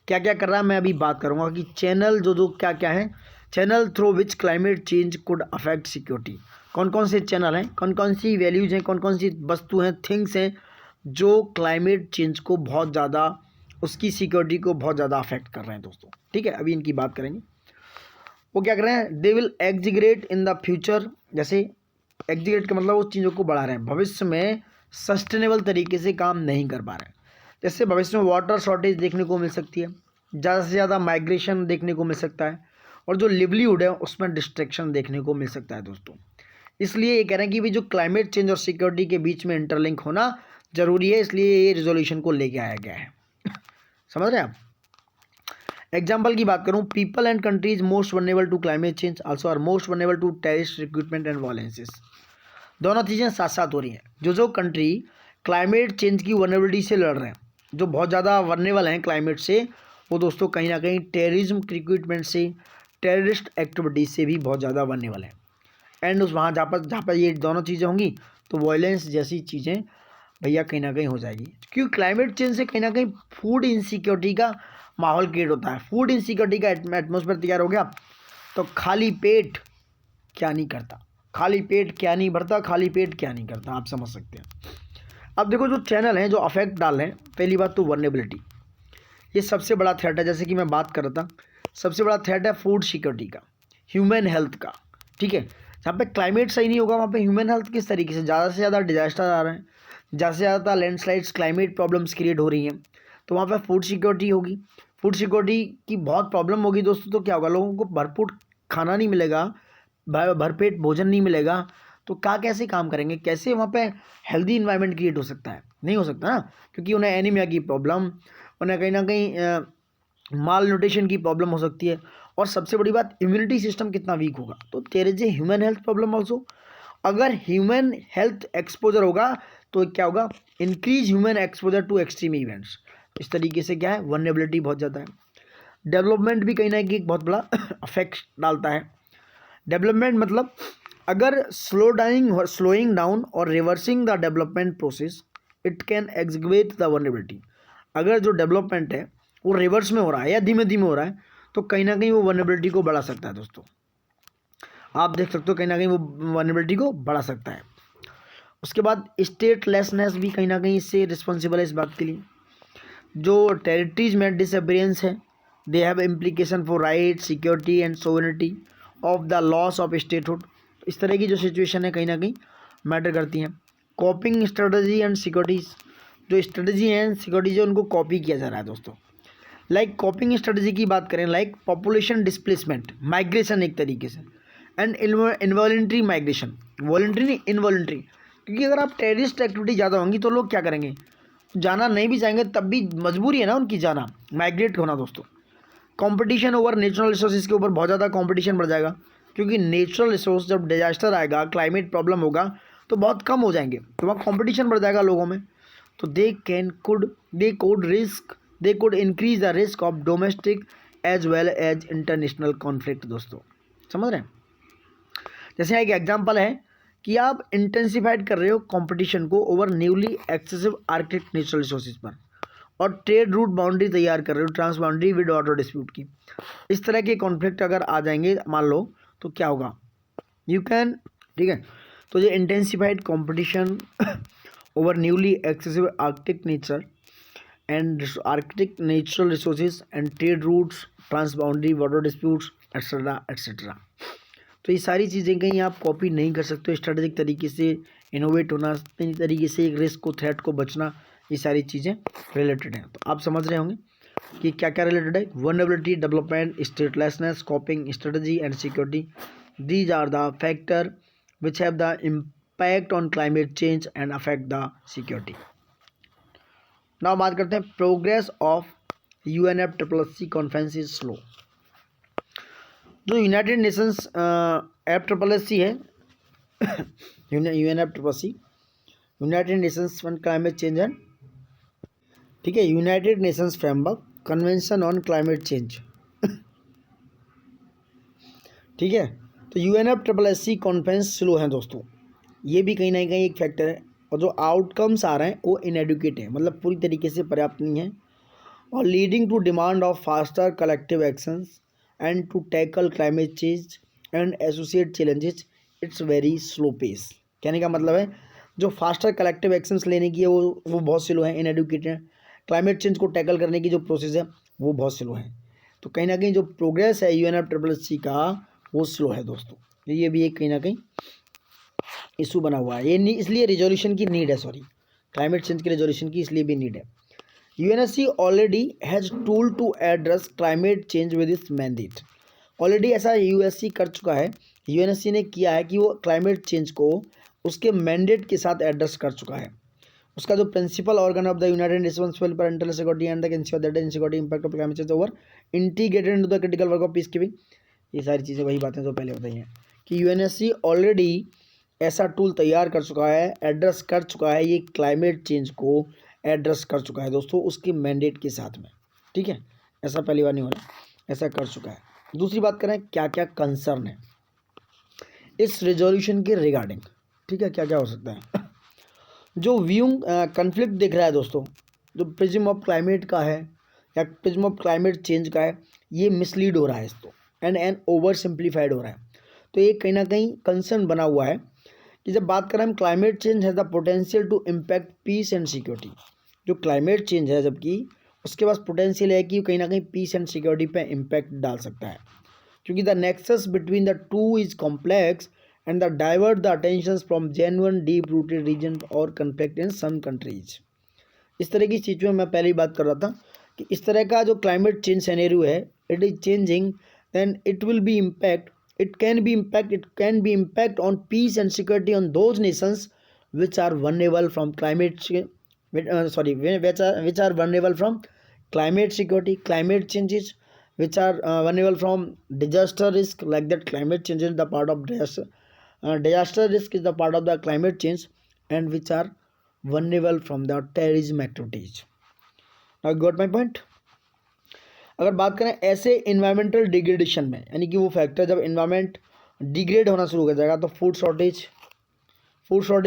A: क्या क्या कर रहा है मैं अभी बात करूंगा कि चैनल जो क्या क्या है, channel through which climate change could affect security. कौन कौन से चैनल हैं, कौन कौन सी वैल्यूज हैं, कौन कौन सी वस्तु हैं, थिंग्स हैं जो क्लाइमेट चेंज को बहुत ज़्यादा, उसकी सिक्योरिटी को बहुत ज़्यादा अफेक्ट कर रहे हैं दोस्तों। ठीक है, अभी इनकी बात करेंगे। वो क्या कर रहे हैं? They will exaggerate in the future. जैसे एग्जीग्रेट का मतलब उस चीज़ों को बढ़ा रहे हैं, भविष्य में सस्टेनेबल तरीके से काम नहीं कर पा रहे हैं। जैसे भविष्य में वाटर शॉर्टेज देखने को मिल सकती है, ज़्यादा से ज़्यादा माइग्रेशन देखने को मिल सकता है, और जो लिवलीहुड है उसमें डिस्ट्रैक्शन देखने को मिल सकता है दोस्तों। इसलिए ये कह रहे हैं कि भाई जो क्लाइमेट चेंज और सिक्योरिटी के बीच में इंटरलिंक होना जरूरी है, इसलिए ये रिजोल्यूशन को लेके आया गया है। समझ रहे हैं आप? एग्जाम्पल की बात करूं, people and countries most vulnerable to climate change also are most vulnerable to terrorist recruitment and violences. दोनों चीज़ें साथ साथ हो रही हैं। जो कंट्री क्लाइमेट चेंज की वनरेबिलिटी से लड़ रहे हैं, जो बहुत ज़्यादा वनरेबल हैं क्लाइमेट से, वो दोस्तों कहीं ना कहीं टेररिज्म रिक्रूटमेंट से, टेररिस्ट एक्टिविटीज से भी बहुत ज़्यादा वनरेबल है। एंड उस वहाँ जहाँ पर ये दोनों चीज़ें होंगी तो वायलेंस जैसी चीज़ें भैया कहीं ना कहीं हो जाएगी, क्योंकि क्लाइमेट चेंज से कहीं ना कहीं फूड इनसिक्योरिटी का माहौल क्रिएट होता है। फूड इनसिक्योरिटी का एटमॉस्फेयर तैयार हो गया तो खाली पेट क्या नहीं करता, खाली पेट क्या नहीं भरता, खाली पेट क्या नहीं करता, आप समझ सकते हैं। अब देखो जो चैनल हैं जो अफेक्ट डाल रहे हैं, पहली बात तो वल्नरेबिलिटी, ये सबसे बड़ा थ्रेट है। जैसे कि मैं बात कर रहा था, सबसे बड़ा थ्रेट है फूड सिक्योरिटी का, ह्यूमन हेल्थ का। ठीक है, जहाँ पे क्लाइमेट सही नहीं होगा वहाँ पे ह्यूमन हेल्थ किस तरीके से, ज़्यादा से ज़्यादा डिजास्टर आ रहे हैं, ज़्यादा से ज़्यादा लैंडस्लाइड्स, क्लाइमेट प्रॉब्लम्स क्रिएट हो रही हैं, तो वहाँ पे फूड सिक्योरिटी होगी, फूड सिक्योरिटी की बहुत प्रॉब्लम होगी दोस्तों। तो क्या होगा, लोगों को भरपूर खाना नहीं मिलेगा, भरपेट भोजन नहीं मिलेगा, तो क्या कैसे काम करेंगे, कैसे वहाँ पे हेल्दी इन्वायरमेंट क्रिएट हो सकता है? नहीं हो सकता ना, क्योंकि उन्हें एनीमिया की प्रॉब्लम, उन्हें कहीं ना कहीं माल न्यूट्रिशन की प्रॉब्लम हो सकती है, और सबसे बड़ी बात इम्यूनिटी सिस्टम कितना वीक होगा, तो तेरे जे ह्यूमन हेल्थ प्रॉब्लम ऑल्सो। अगर ह्यूमन हेल्थ एक्सपोजर होगा तो क्या होगा, increase human exposure to extreme events. इस तरीके से क्या है, वल्नरेबिलिटी बहुत ज़्यादा है। डेवलपमेंट भी कहीं ना कहीं बहुत बड़ा अफेक्ट डालता है। डेवलपमेंट मतलब अगर स्लोइंग डाउन और reversing the development process, it can execute the vulnerability. अगर जो डेवलपमेंट है वो रिवर्स में हो रहा है या धीमे धीमे हो रहा है, तो कहीं ना कहीं वो वल्नरेबिलिटी को बढ़ा सकता है दोस्तों। आप देख सकते हो कहीं ना कहीं वो वल्नरेबिलिटी को बढ़ा सकता है। उसके बाद स्टेटलेसनेस भी कहीं ना कहीं इससे रिस्पॉन्सिबल है इस बात के लिए। जो टेरिटरीज में डिसअपियरेंस है, they have implication for right, security and sovereignty of the loss of statehood. इस तरह की जो सिचुएशन है कहीं ना कहीं मैटर करती हैं। कॉपिंग स्ट्रेटजी एंड सिक्योरिटीज़, जो स्ट्रेटजी हैं सिक्योरिटी जो उनको कॉपी किया जा रहा है दोस्तों। लाइक कॉपिंग स्ट्रेटजी की बात करें, लाइक पॉपुलेशन डिस्प्लेसमेंट, माइग्रेशन एक तरीके से, एंड इनवॉलंटरी माइग्रेशन, वॉलंटरी नहीं इनवॉलंटरी, क्योंकि अगर आप टेररिस्ट एक्टिविटी ज़्यादा होंगी तो लोग क्या करेंगे, जाना नहीं भी चाहेंगे तब भी मजबूरी है ना उनकी जाना, माइग्रेट होना दोस्तों। कंपटीशन ओवर नेचुरल रिसोर्सेज के ऊपर बहुत ज़्यादा कंपटीशन बढ़ जाएगा, क्योंकि नेचुरल रिसोर्स जब डिजास्टर आएगा, क्लाइमेट प्रॉब्लम होगा तो बहुत कम हो जाएंगे, तो वहाँ कंपटीशन बढ़ जाएगा लोगों में, तो they could increase the risk of domestic as well as international conflict दोस्तों। समझ रहे हैं? जैसे एक एग्जांपल है कि आप इंटेंसिफाइड कर रहे हो कंपटीशन को over newly excessive Arctic natural resources पर, और ट्रेड रूट बाउंड्री तैयार कर रहे हो, trans boundary with water dispute की। इस तरह के कॉन्फ्लिक्ट अगर आ जाएंगे मान लो, तो क्या होगा, यू कैन ठीक है। तो ये intensified competition over newly excessive Arctic nature and Arctic natural resources and trade routes, transboundary water disputes etcetera etcetera. तो ये सारी चीज़ें कहीं आप कॉपी नहीं कर सकते हो। स्ट्रेटेजिक तरीके से इनोवेट होना, नई तरीके से एक रिस्क को, थ्रेट को बचना, ये सारी चीज़ें रिलेटेड हैं। तो आप समझ रहे होंगे कि क्या क्या रिलेटेड है। Vulnerability, development, statelessness, coping strategy and security, these are the factor which have the impact on climate change and affect the security. Now बात करते हैं progress of UNFCCC conference is slow. जो यूनाइटेड नेशंस FCCC है UNFCCC, United Nations on climate change and, ठीक है, United Nations framework convention on climate change, ठीक है। तो UNFCCC कॉन्फ्रेंस स्लो है दोस्तों, ये भी कहीं ना कहीं एक फैक्टर है। और जो आउटकम्स आ रहे हैं वो इनएडुकेट है, मतलब पूरी तरीके से पर्याप्त नहीं है, और leading to demand of faster collective actions and to tackle climate change and associate challenges, it's very slow pace. कहने का मतलब है जो फास्टर कलेक्टिव एक्शंस लेने की है वो बहुत स्लो है, इनएडुकेट है। क्लाइमेट चेंज को टैकल करने की जो प्रोसेस है वो बहुत स्लो है। तो कहीं ना कहीं जो प्रोग्रेस है UNFCCC का वो स्लो है दोस्तों। ये भी एक कहीं ना कहीं इशू बना हुआ है। ये नहीं, इसलिए रिजोल्यूशन की नीड है, सॉरी, क्लाइमेट चेंज की रिजोल्यूशन की इसलिए भी नीड है। UNSC already has tool to address climate change with its mandate. Already ऐसा UNSC कर चुका है, UNSC ने किया है कि वो क्लाइमेट चेंज को उसके मैंडेट के साथ एड्रेस कर चुका है। उसका जो principal organ of the United Nations for internal security and the ensure that security impact of climate change over integrated into the critical work of peacekeeping. ये सारी चीज़ें वही बातें जो पहले बताई हैं कि UNSC ऑलरेडी ऐसा टूल तैयार कर चुका है, एड्रेस कर चुका है, ये क्लाइमेट चेंज को एड्रेस कर चुका है दोस्तों उसके मैंडेट के साथ में, ठीक है। ऐसा पहली बार नहीं हो रहा, ऐसा कर चुका है। दूसरी बात करें क्या क्या कंसर्न है इस रेजोल्यूशन के रिगार्डिंग, ठीक है, क्या क्या हो सकता है। जो व्यूइंग कन्फ्लिक्ट दिख रहा है दोस्तों, जो प्रिज्म ऑफ क्लाइमेट का है या प्रिज्म ऑफ क्लाइमेट चेंज का है, ये मिसलीड हो रहा है इसको एंड ओवर सिंप्लीफाइड हो रहा है। तो ये कहीं ना कहीं कंसर्न बना हुआ है कि जब बात करें हम climate change has the potential to impact peace and security. जो क्लाइमेट चेंज है जबकि उसके पास पोटेंशियल है कि कहीं ना कहीं पीस एंड सिक्योरिटी पे इम्पैक्ट डाल सकता है, क्योंकि the nexus between the two is complex and the divert the attention from genuine deep rooted reason और कन्फ्लिक्ट इन सम कंट्रीज। इस तरह की चीज़ में मैं पहले ही बात कर रहा था कि इस तरह का जो क्लाइमेट चेंज सिनेरियो है, it is changing, then it will be impact, it can be impact on peace and security on those nations which are vulnerable from which are vulnerable from climate security, climate changes, which are vulnerable from disaster risk, like that climate change is the part of disaster risk is the part of the climate change, and which are vulnerable from the terrorism activities. Now you got my point. अगर बात करें ऐसे environmental degradation में, यानी कि वो factor जब environment degrade होना शुरू हो जाएगा तो फूड शॉर्टेज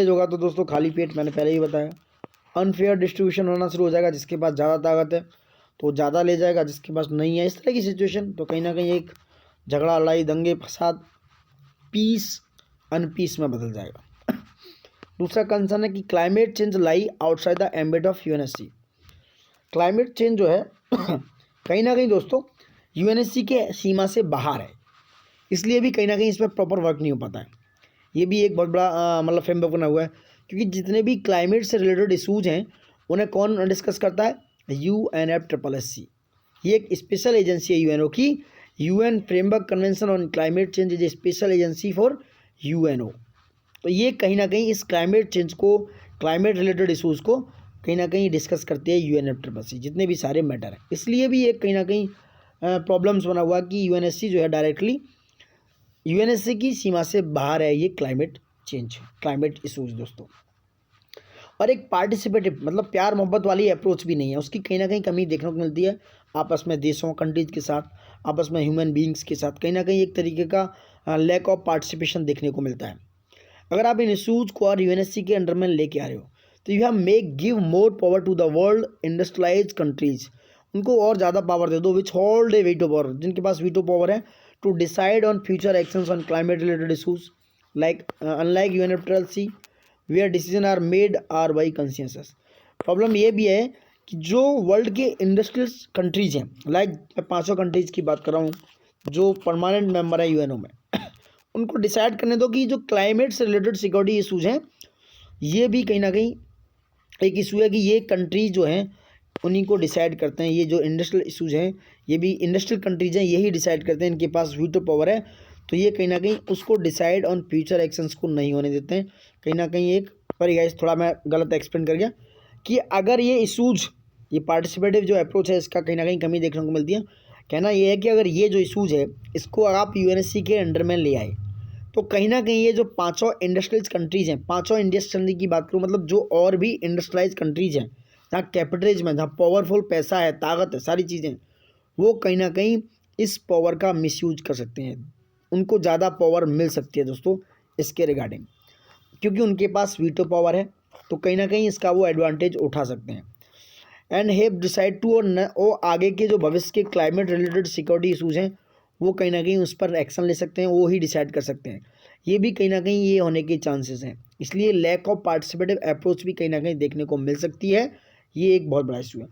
A: होगा तो दोस्तों खाली पेट, मैंने पहले ही बताया। अनफेयर डिस्ट्रीब्यूशन होना शुरू हो जाएगा, जिसके पास ज़्यादा ताकत है तो ज़्यादा ले जाएगा, जिसके पास नहीं है, इस तरह की सिचुएशन। तो कहीं ना कहीं एक झगड़ा, लड़ाई, दंगे फसाद, पीस अनपीस में बदल जाएगा। दूसरा कंसर्न है कि climate change lie outside the ambit of UNSC। Climate change जो है कहीं ना कहीं दोस्तों UNSC के सीमा से बाहर है, इसलिए भी कहीं ना कहीं इस पर प्रॉपर वर्क नहीं हो पाता है। ये भी एक बहुत बड़ा मतलब फ्रेमवर्क बना हुआ है, क्योंकि जितने भी क्लाइमेट से रिलेटेड इशूज़ हैं उन्हें कौन डिस्कस करता है? UNFCCC। ये एक स्पेशल एजेंसी है UNO की। UN framework convention on climate change is a special agency for UNO। तो ये कहीं ना कहीं इस क्लाइमेट चेंज को, क्लाइमेट रिलेटेड इशूज़ को कहीं ना कहीं डिस्कस करती है UNFCCC, जितने भी सारे मैटर हैं। इसलिए भी एक कहीं ना कहीं प्रॉब्लम्स बना हुआ कि UNSC जो है डायरेक्टली UNSC की सीमा से बाहर है ये क्लाइमेट चेंज, क्लाइमेट इशूज़ दोस्तों। और एक पार्टिसिपेटिव मतलब प्यार मोहब्बत वाली अप्रोच भी नहीं है, उसकी कहीं ना कहीं कमी देखने को मिलती है आपस में देशों, कंट्रीज के साथ, आपस में ह्यूमन बींग्स के साथ कहीं ना कहीं एक तरीके का लैक ऑफ पार्टिसिपेशन देखने को मिलता है। अगर आप इन इशूज़ को और UNSC के अंडर में लेके आ रहे हो तो you have give more power to the world industrialise countries. उनको और ज़्यादा पावर दे दो, which hold a veto power, जिनके पास वीटो पावर है, to decide on future actions on climate related issues, like unlike UNFCCC where decision are made are by consensus। Problem ये भी है कि जो वर्ल्ड के इंडस्ट्रियल कंट्रीज हैं, लाइक मैं 500 कंट्रीज की बात कर रहा हूँ जो परमानेंट मेंबर है यूएनओ में, उनको डिसाइड करने दो कि जो क्लाइमेट से रिलेटेड सिक्योरिटी इशूज़ हैं, ये भी कहीं ना कहीं एक इशू है कि ये कंट्रीज जो हैं उन्हीं को डिसाइड करते हैं। ये जो इंडस्ट्रियल इशूज़ हैं ये भी इंडस्ट्रियल कंट्रीज हैं, यही डिसाइड करते हैं, इनके पास वीटो पावर है। तो ये कहीं ना कहीं उसको डिसाइड ऑन फ्यूचर एक्शंस को नहीं होने देते हैं। कहीं ना कहीं एक पर गाइस थोड़ा मैं गलत एक्सप्लेन कर गया कि अगर ये इशूज़, ये पार्टिसिपेटिव जो अप्रोच है इसका कहीं ना कहीं कमी देखने को मिलती है। कहना ये है कि अगर ये जो इशूज़ है इसको आप यूएनएससी के अंडर में ले आए तो कहीं ना कहीं ये जो 500 इंडस्ट्रियलाइज कंट्रीज़ हैं, 500 इंडस्ट्रियल की बात करूँ मतलब जो और भी इंडस्ट्रियलाइज कंट्रीज़ हैं जहाँ कैपिटलिज्म है, जहाँ पावरफुल पैसा है, ताकत है, सारी चीज़ें, वो कहीं ना कहीं इस पावर का मिसयूज कर सकते हैं। उनको ज़्यादा पावर मिल सकती है दोस्तों इसके रिगार्डिंग, क्योंकि उनके पास वीटो पावर है, तो कहीं ना कहीं इसका वो एडवांटेज उठा सकते हैं। एंड हैव डिसाइड टू और आगे के जो भविष्य के क्लाइमेट रिलेटेड सिक्योरिटी इशूज़ हैं वो कहीं ना कहीं उस पर एक्शन ले सकते हैं, वो ही डिसाइड कर सकते हैं। ये भी कहीं ना कहीं ये होने के चांसेस हैं, इसलिए लैक ऑफ पार्टिसिपेटिव अप्रोच भी कहीं ना कहीं देखने को मिल सकती है। ये एक बहुत बड़ा इशू है।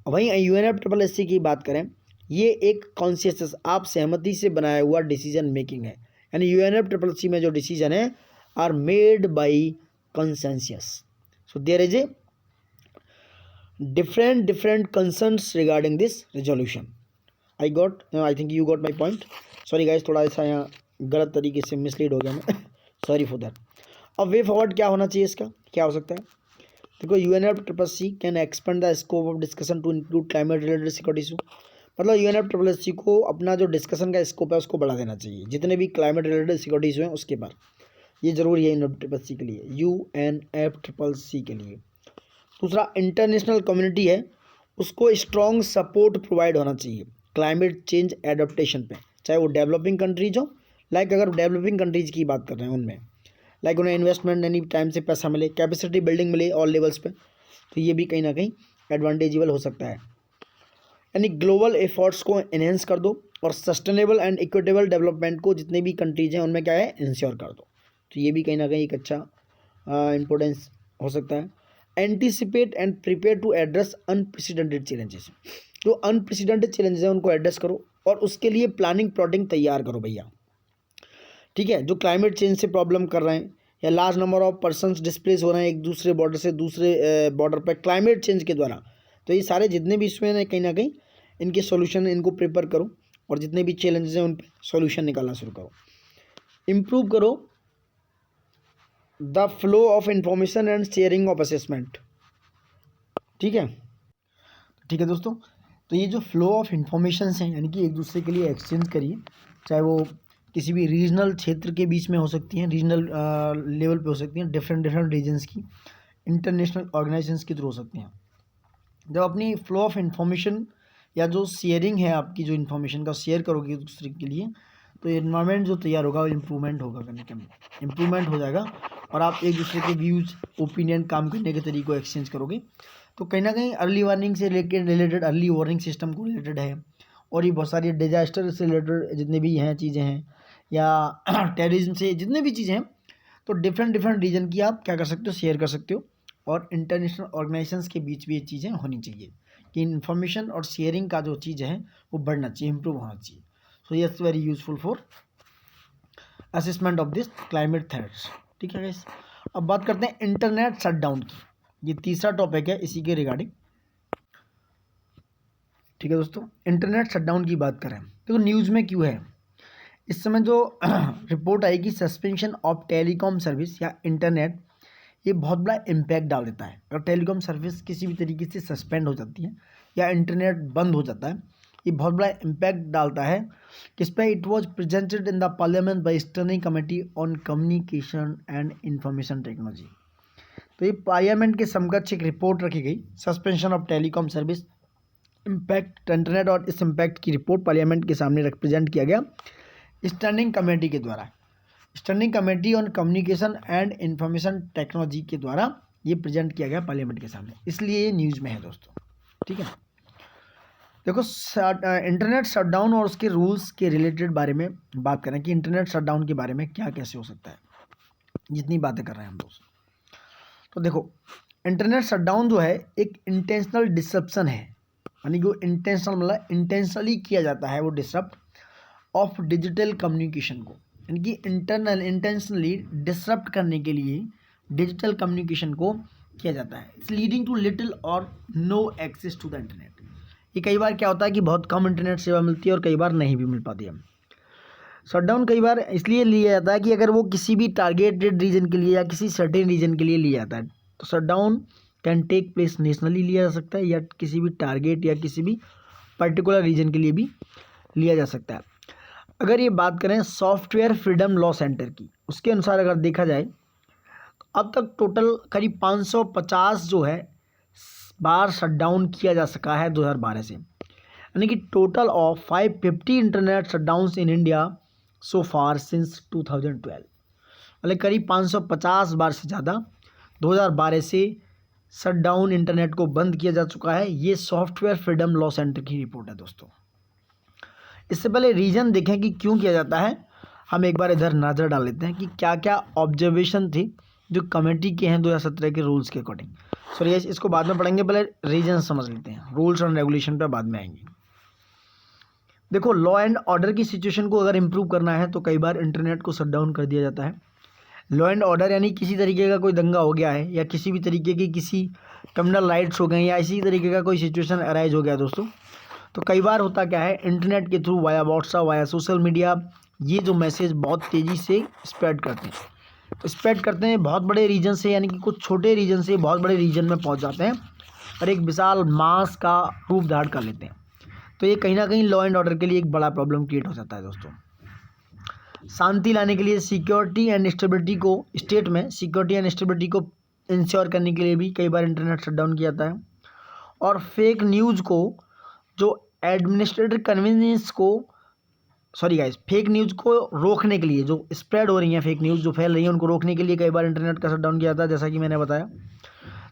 A: वहीं UNFCCC की बात करें, ये एक कॉन्शियस, आप सहमति से बनाया हुआ डिसीजन मेकिंग है, यानी UNFCCC में जो डिसीजन है are made by consensus. So there is a different concerns regarding this resolution। I think you got my point। Sorry guys, थोड़ा ऐसा यहाँ गलत तरीके से मिसलीड हो गया मैं, सॉरी फॉर दैट। अब वे फॉरवर्ड क्या होना चाहिए, इसका क्या हो सकता है? देखो, UNFCCC can expand the scope of discussion to include climate related security issue. मतलब UNFCCC को अपना जो डिस्कशन का स्कोप है उसको बढ़ा देना चाहिए, जितने भी क्लाइमेट रिलेटेड सिक्योरिटी इशू हैं उसके पर। ये ज़रूरी है UNFCCC के लिए, UNFCCC के लिए। दूसरा, इंटरनेशनल कम्युनिटी है उसको स्ट्रॉन्ग सपोर्ट प्रोवाइड होना चाहिए क्लाइमेट चेंज एडप्टेशन पे, चाहे वो डेवलपिंग कंट्रीज हो, लाइक अगर डेवलपिंग कंट्रीज की बात कर रहे हैं उनमें, लाइक उन्हें इन्वेस्टमेंट यानी टाइम से पैसा मिले, कैपेसिटी बिल्डिंग मिले ऑल लेवल्स पे, तो ये भी कहीं ना कहीं एडवांटेजेबल हो सकता है। यानी ग्लोबल एफर्ट्स को एनहेंस कर दो और सस्टेनेबल एंड इक्विटेबल डेवलपमेंट को जितने भी कंट्रीज हैं उनमें क्या है इंश्योर कर दो, तो ये भी कहीं ना कहीं एक अच्छा इम्पोर्टेंस हो सकता है। Anticipate and prepare to address unprecedented challenges, जो अनप्रेसिडेंटेड चैलेंजेस हैं उनको एड्रेस करो और उसके लिए प्लानिंग प्लॉटिंग तैयार करो भैया, ठीक है। जो क्लाइमेट चेंज से प्रॉब्लम कर रहे हैं या large number of persons displace हो रहे हैं एक दूसरे बॉर्डर से दूसरे बॉर्डर पर क्लाइमेट चेंज के द्वारा, तो ये सारे जितने भी इशू हैं कहीं ना कहीं इनके सॉल्यूशन इनको प्रिपेयर करो और जितने भी चैलेंजेस हैं उन पर सॉल्यूशन निकालना शुरू करो। इम्प्रूव करो the flow of information and sharing of assessment, ठीक है। ठीक है दोस्तों, तो ये जो फ्लो ऑफ इंफॉर्मेशन हैं यानी कि एक दूसरे के लिए एक्सचेंज करिए, चाहे वो किसी भी रीजनल क्षेत्र के बीच में हो सकती हैं, रीजनल लेवल पे हो सकती हैं, डिफरेंट रीजन्स की, इंटरनेशनल ऑर्गेनाइजेशंस के थ्रू हो सकती हैं। जब अपनी फ्लो ऑफ इंफॉर्मेशन या जो शेयरिंग है आपकी, जो इन्फॉर्मेशन का शेयर करोगे एक दूसरे के लिए, तो इन्वायरमेंट जो तैयार होगा वो इम्प्रूवमेंट होगा, इम्प्रूवमेंट हो जाएगा और आप एक दूसरे के व्यूज़, ओपिनियन, काम करने के तरीके को एक्सचेंज करोगे। तो कहीं ना कहीं अर्ली वार्निंग से रिलेटेड अर्ली वार्निंग सिस्टम को रिलेटेड है, और ये बहुत सारी डिजास्टर से रिलेटेड जितने भी हैं चीज़ें हैं या टेररिज्म से जितने भी चीज़ें हैं, तो डिफरेंट रीजन की आप क्या कर सकते हो, शेयर कर सकते हो। और इंटरनेशनल ऑर्गेनाइजेशंस के बीच भी ये चीज़ें होनी चाहिए कि इन्फॉर्मेशन और शेयरिंग का जो चीज़ है वो बढ़ना चाहिए, इम्प्रूव होना चाहिए। So yes, very useful for assessment of this climate threats, ठीक है गाइस। अब बात करते हैं इंटरनेट शटडाउन की, ये तीसरा टॉपिक है इसी के रिगार्डिंग, ठीक है दोस्तों। इंटरनेट शटडाउन की बात करें तो न्यूज़ में क्यों है, इस समय जो रिपोर्ट आएगी सस्पेंशन ऑफ टेलीकॉम सर्विस या इंटरनेट, ये बहुत बड़ा इम्पैक्ट डाल देता है। अगर टेलीकॉम सर्विस किसी भी तरीके से सस्पेंड हो जाती है या इंटरनेट बंद हो जाता है, ये बहुत बड़ा इम्पैक्ट डालता है किस पे, it was presented in the parliament bye standing committee on communication and information technology. तो ये पार्लियामेंट के समकक्ष एक रिपोर्ट रखी गई, suspension of telecom service, impact internet, और इस इम्पैक्ट की रिपोर्ट पार्लियामेंट के सामने रिप्रेजेंट किया गया स्टैंडिंग कमेटी के द्वारा, standing committee on communication and information technology के द्वारा ये प्रेजेंट किया गया पार्लियामेंट के सामने, इसलिए ये न्यूज़ में है दोस्तों, ठीक है। देखो इंटरनेट शटडाउन और उसके रूल्स के रिलेटेड बारे में बात करें कि इंटरनेट शटडाउन के बारे में क्या कैसे हो सकता है, जितनी बातें कर रहे हैं हम दोस्त। तो देखो, इंटरनेट शटडाउन जो है एक इंटेंशनल डिसरप्शन है, यानी कि वो इंटेंशनल मतलब इंटेंशनली किया जाता है वो डिसरप्ट ऑफ डिजिटल कम्युनिकेशन को, यानी कि इंटेंशनली डिसरप्ट करने के लिए डिजिटल कम्युनिकेशन को किया जाता है। It's leading to little or no access to the internet. ये कई बार क्या होता है कि बहुत कम इंटरनेट सेवा मिलती है और कई बार नहीं भी मिल पाती है। शटडाउन कई बार इसलिए लिया जाता है कि अगर वो किसी भी टारगेटेड रीजन के लिए या किसी सर्टेन रीजन के लिए लिया जाता है, तो shutdown can take place nationally लिया जा सकता है या किसी भी टारगेट या किसी भी पर्टिकुलर रीजन के लिए भी लिया जा सकता है। अगर ये बात करें सॉफ्टवेयर फ्रीडम लॉ सेंटर की, उसके अनुसार अगर देखा जाए तो अब तक टोटल करीब 550 जो है बार शटडाउन किया जा सका है 2012 से, यानी कि total of 550 internet shutdowns in India so far since 2012, मतलब करीब 550 बार से ज़्यादा 2012 से शटडाउन इंटरनेट को बंद किया जा चुका है। ये सॉफ्टवेयर फ्रीडम लॉ सेंटर की रिपोर्ट है दोस्तों। इससे पहले रीज़न देखें कि क्यों किया जाता है, हम एक बार इधर नज़र डाल लेते हैं कि क्या क्या ऑब्जर्वेशन थी जो कमेटी के हैं 2017 के रूल्स के अकॉर्डिंग। सॉरी गाइस, इसको बाद में पढ़ेंगे, पहले रीजन समझ लेते हैं, रूल्स एंड रेगुलेशन पे बाद में आएंगे। देखो, लॉ एंड ऑर्डर की सिचुएशन को अगर इम्प्रूव करना है तो कई बार इंटरनेट को शट डाउन कर दिया जाता है। लॉ एंड ऑर्डर यानी किसी तरीके का कोई दंगा हो गया है या किसी भी तरीके की किसी कम्युनल राइट्स हो गए या इसी तरीके का कोई सिचुएशन अराइज हो गया दोस्तों, तो कई बार होता क्या है, इंटरनेट के through via WhatsApp via social media ये जो मैसेज बहुत तेज़ी से स्प्रेड करते हैं बहुत बड़े रीजन से, यानी कि कुछ छोटे रीजन से बहुत बड़े रीजन में पहुंच जाते हैं और एक विशाल मास का रूप धारण कर लेते हैं। तो ये कहीं ना कहीं लॉ एंड ऑर्डर के लिए एक बड़ा प्रॉब्लम क्रिएट हो जाता है दोस्तों। शांति लाने के लिए सिक्योरिटी एंड स्टेबिलिटी को स्टेट में सिक्योरिटी एंड स्टेबिलिटी को इंश्योर करने के लिए भी कई बार इंटरनेट शटडाउन किया जाता है। और फेक न्यूज़ को जो एडमिनिस्ट्रेटिव कन्वीनियंस को फेक न्यूज़ को रोकने के लिए, जो स्प्रेड हो रही हैं फेक न्यूज़ जो फैल रही हैं उनको रोकने के लिए कई बार इंटरनेट का शटडाउन किया जाता है, जैसा कि मैंने बताया।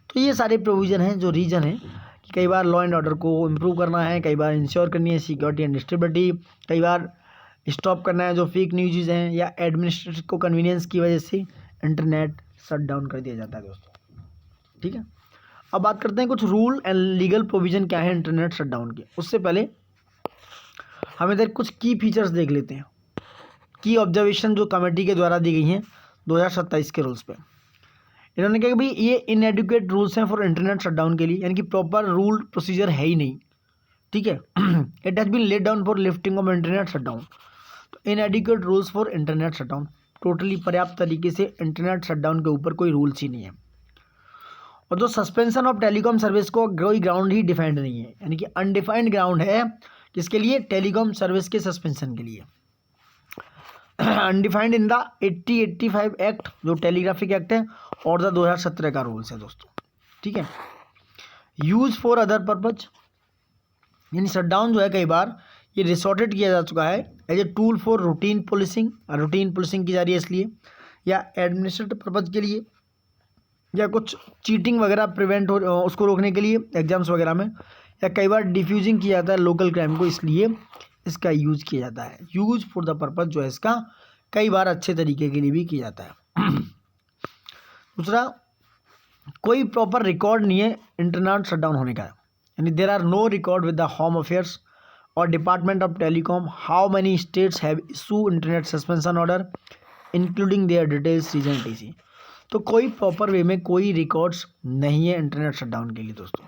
A: तो ये सारे प्रोविज़न हैं जो रीजन है कि कई बार लॉ एंड ऑर्डर को इम्प्रूव करना है, कई बार इंश्योर करनी है सिक्योरिटी एंड स्टेबिलिटी, कई बार स्टॉप करना है जो फेक न्यूज़ हैं या एडमिनिस्ट्रेटिव को कन्वीनियंस की वजह से इंटरनेट शट डाउन कर दिया जाता है दोस्तों। ठीक है, अब बात करते हैं कुछ रूल एंड लीगल प्रोविज़न क्या है इंटरनेट शट डाउन के। उससे पहले हम इधर कुछ की फीचर्स देख लेते हैं, की ऑब्जर्वेशन जो कमेटी के द्वारा दी गई हैं 2027 के रूल्स पे। इन्होंने कहा कि भाई ये इनएडुकेट रूल्स हैं फॉर इंटरनेट शटडाउन के लिए, यानी कि प्रॉपर रूल प्रोसीजर है ही नहीं। ठीक है, it has been laid down for lifting of internet shutdown. तो inadequate rules for internet shutdown, totally पर्याप्त तरीके से इंटरनेट शटडाउन के ऊपर कोई रूल्स ही नहीं है। और जो सस्पेंशन ऑफ टेलीकॉम सर्विस को कोई ग्राउंड ही डिफाइंड नहीं है, यानी कि अनडिफाइंड ग्राउंड है किसके लिए, टेलीकॉम सर्विस के सस्पेंशन के लिए। अनडिफाइंड इन द 8085 एक्ट जो टेलीग्राफिक एक्ट है और द 2017 का रूल्स है दोस्तों। ठीक है, यूज फॉर अदर पर्पज, यानी शटडाउन जो है कई बार ये रिसोर्टेड किया जा चुका है as a tool for routine policing की जा रही है इसलिए, या एडमिनिस्ट्रेटिव पर्पज के लिए, या कुछ चीटिंग वगैरह प्रिवेंट हो उसको रोकने के लिए एग्जाम्स वगैरह में, या कई बार डिफ्यूजिंग किया जाता है लोकल क्राइम को, इसलिए इसका यूज़ किया जाता है। यूज फॉर द पर्पज जो है इसका कई बार अच्छे तरीके के लिए भी किया जाता है। दूसरा, कोई प्रॉपर रिकॉर्ड नहीं है इंटरनेट शटडाउन होने का, यानी there are no record with the home affairs और department of telecom how many states have issue internet suspension order including their details reason etc। तो कोई प्रॉपर वे में कोई रिकॉर्ड्स नहीं है इंटरनेट शटडाउन के लिए दोस्तों।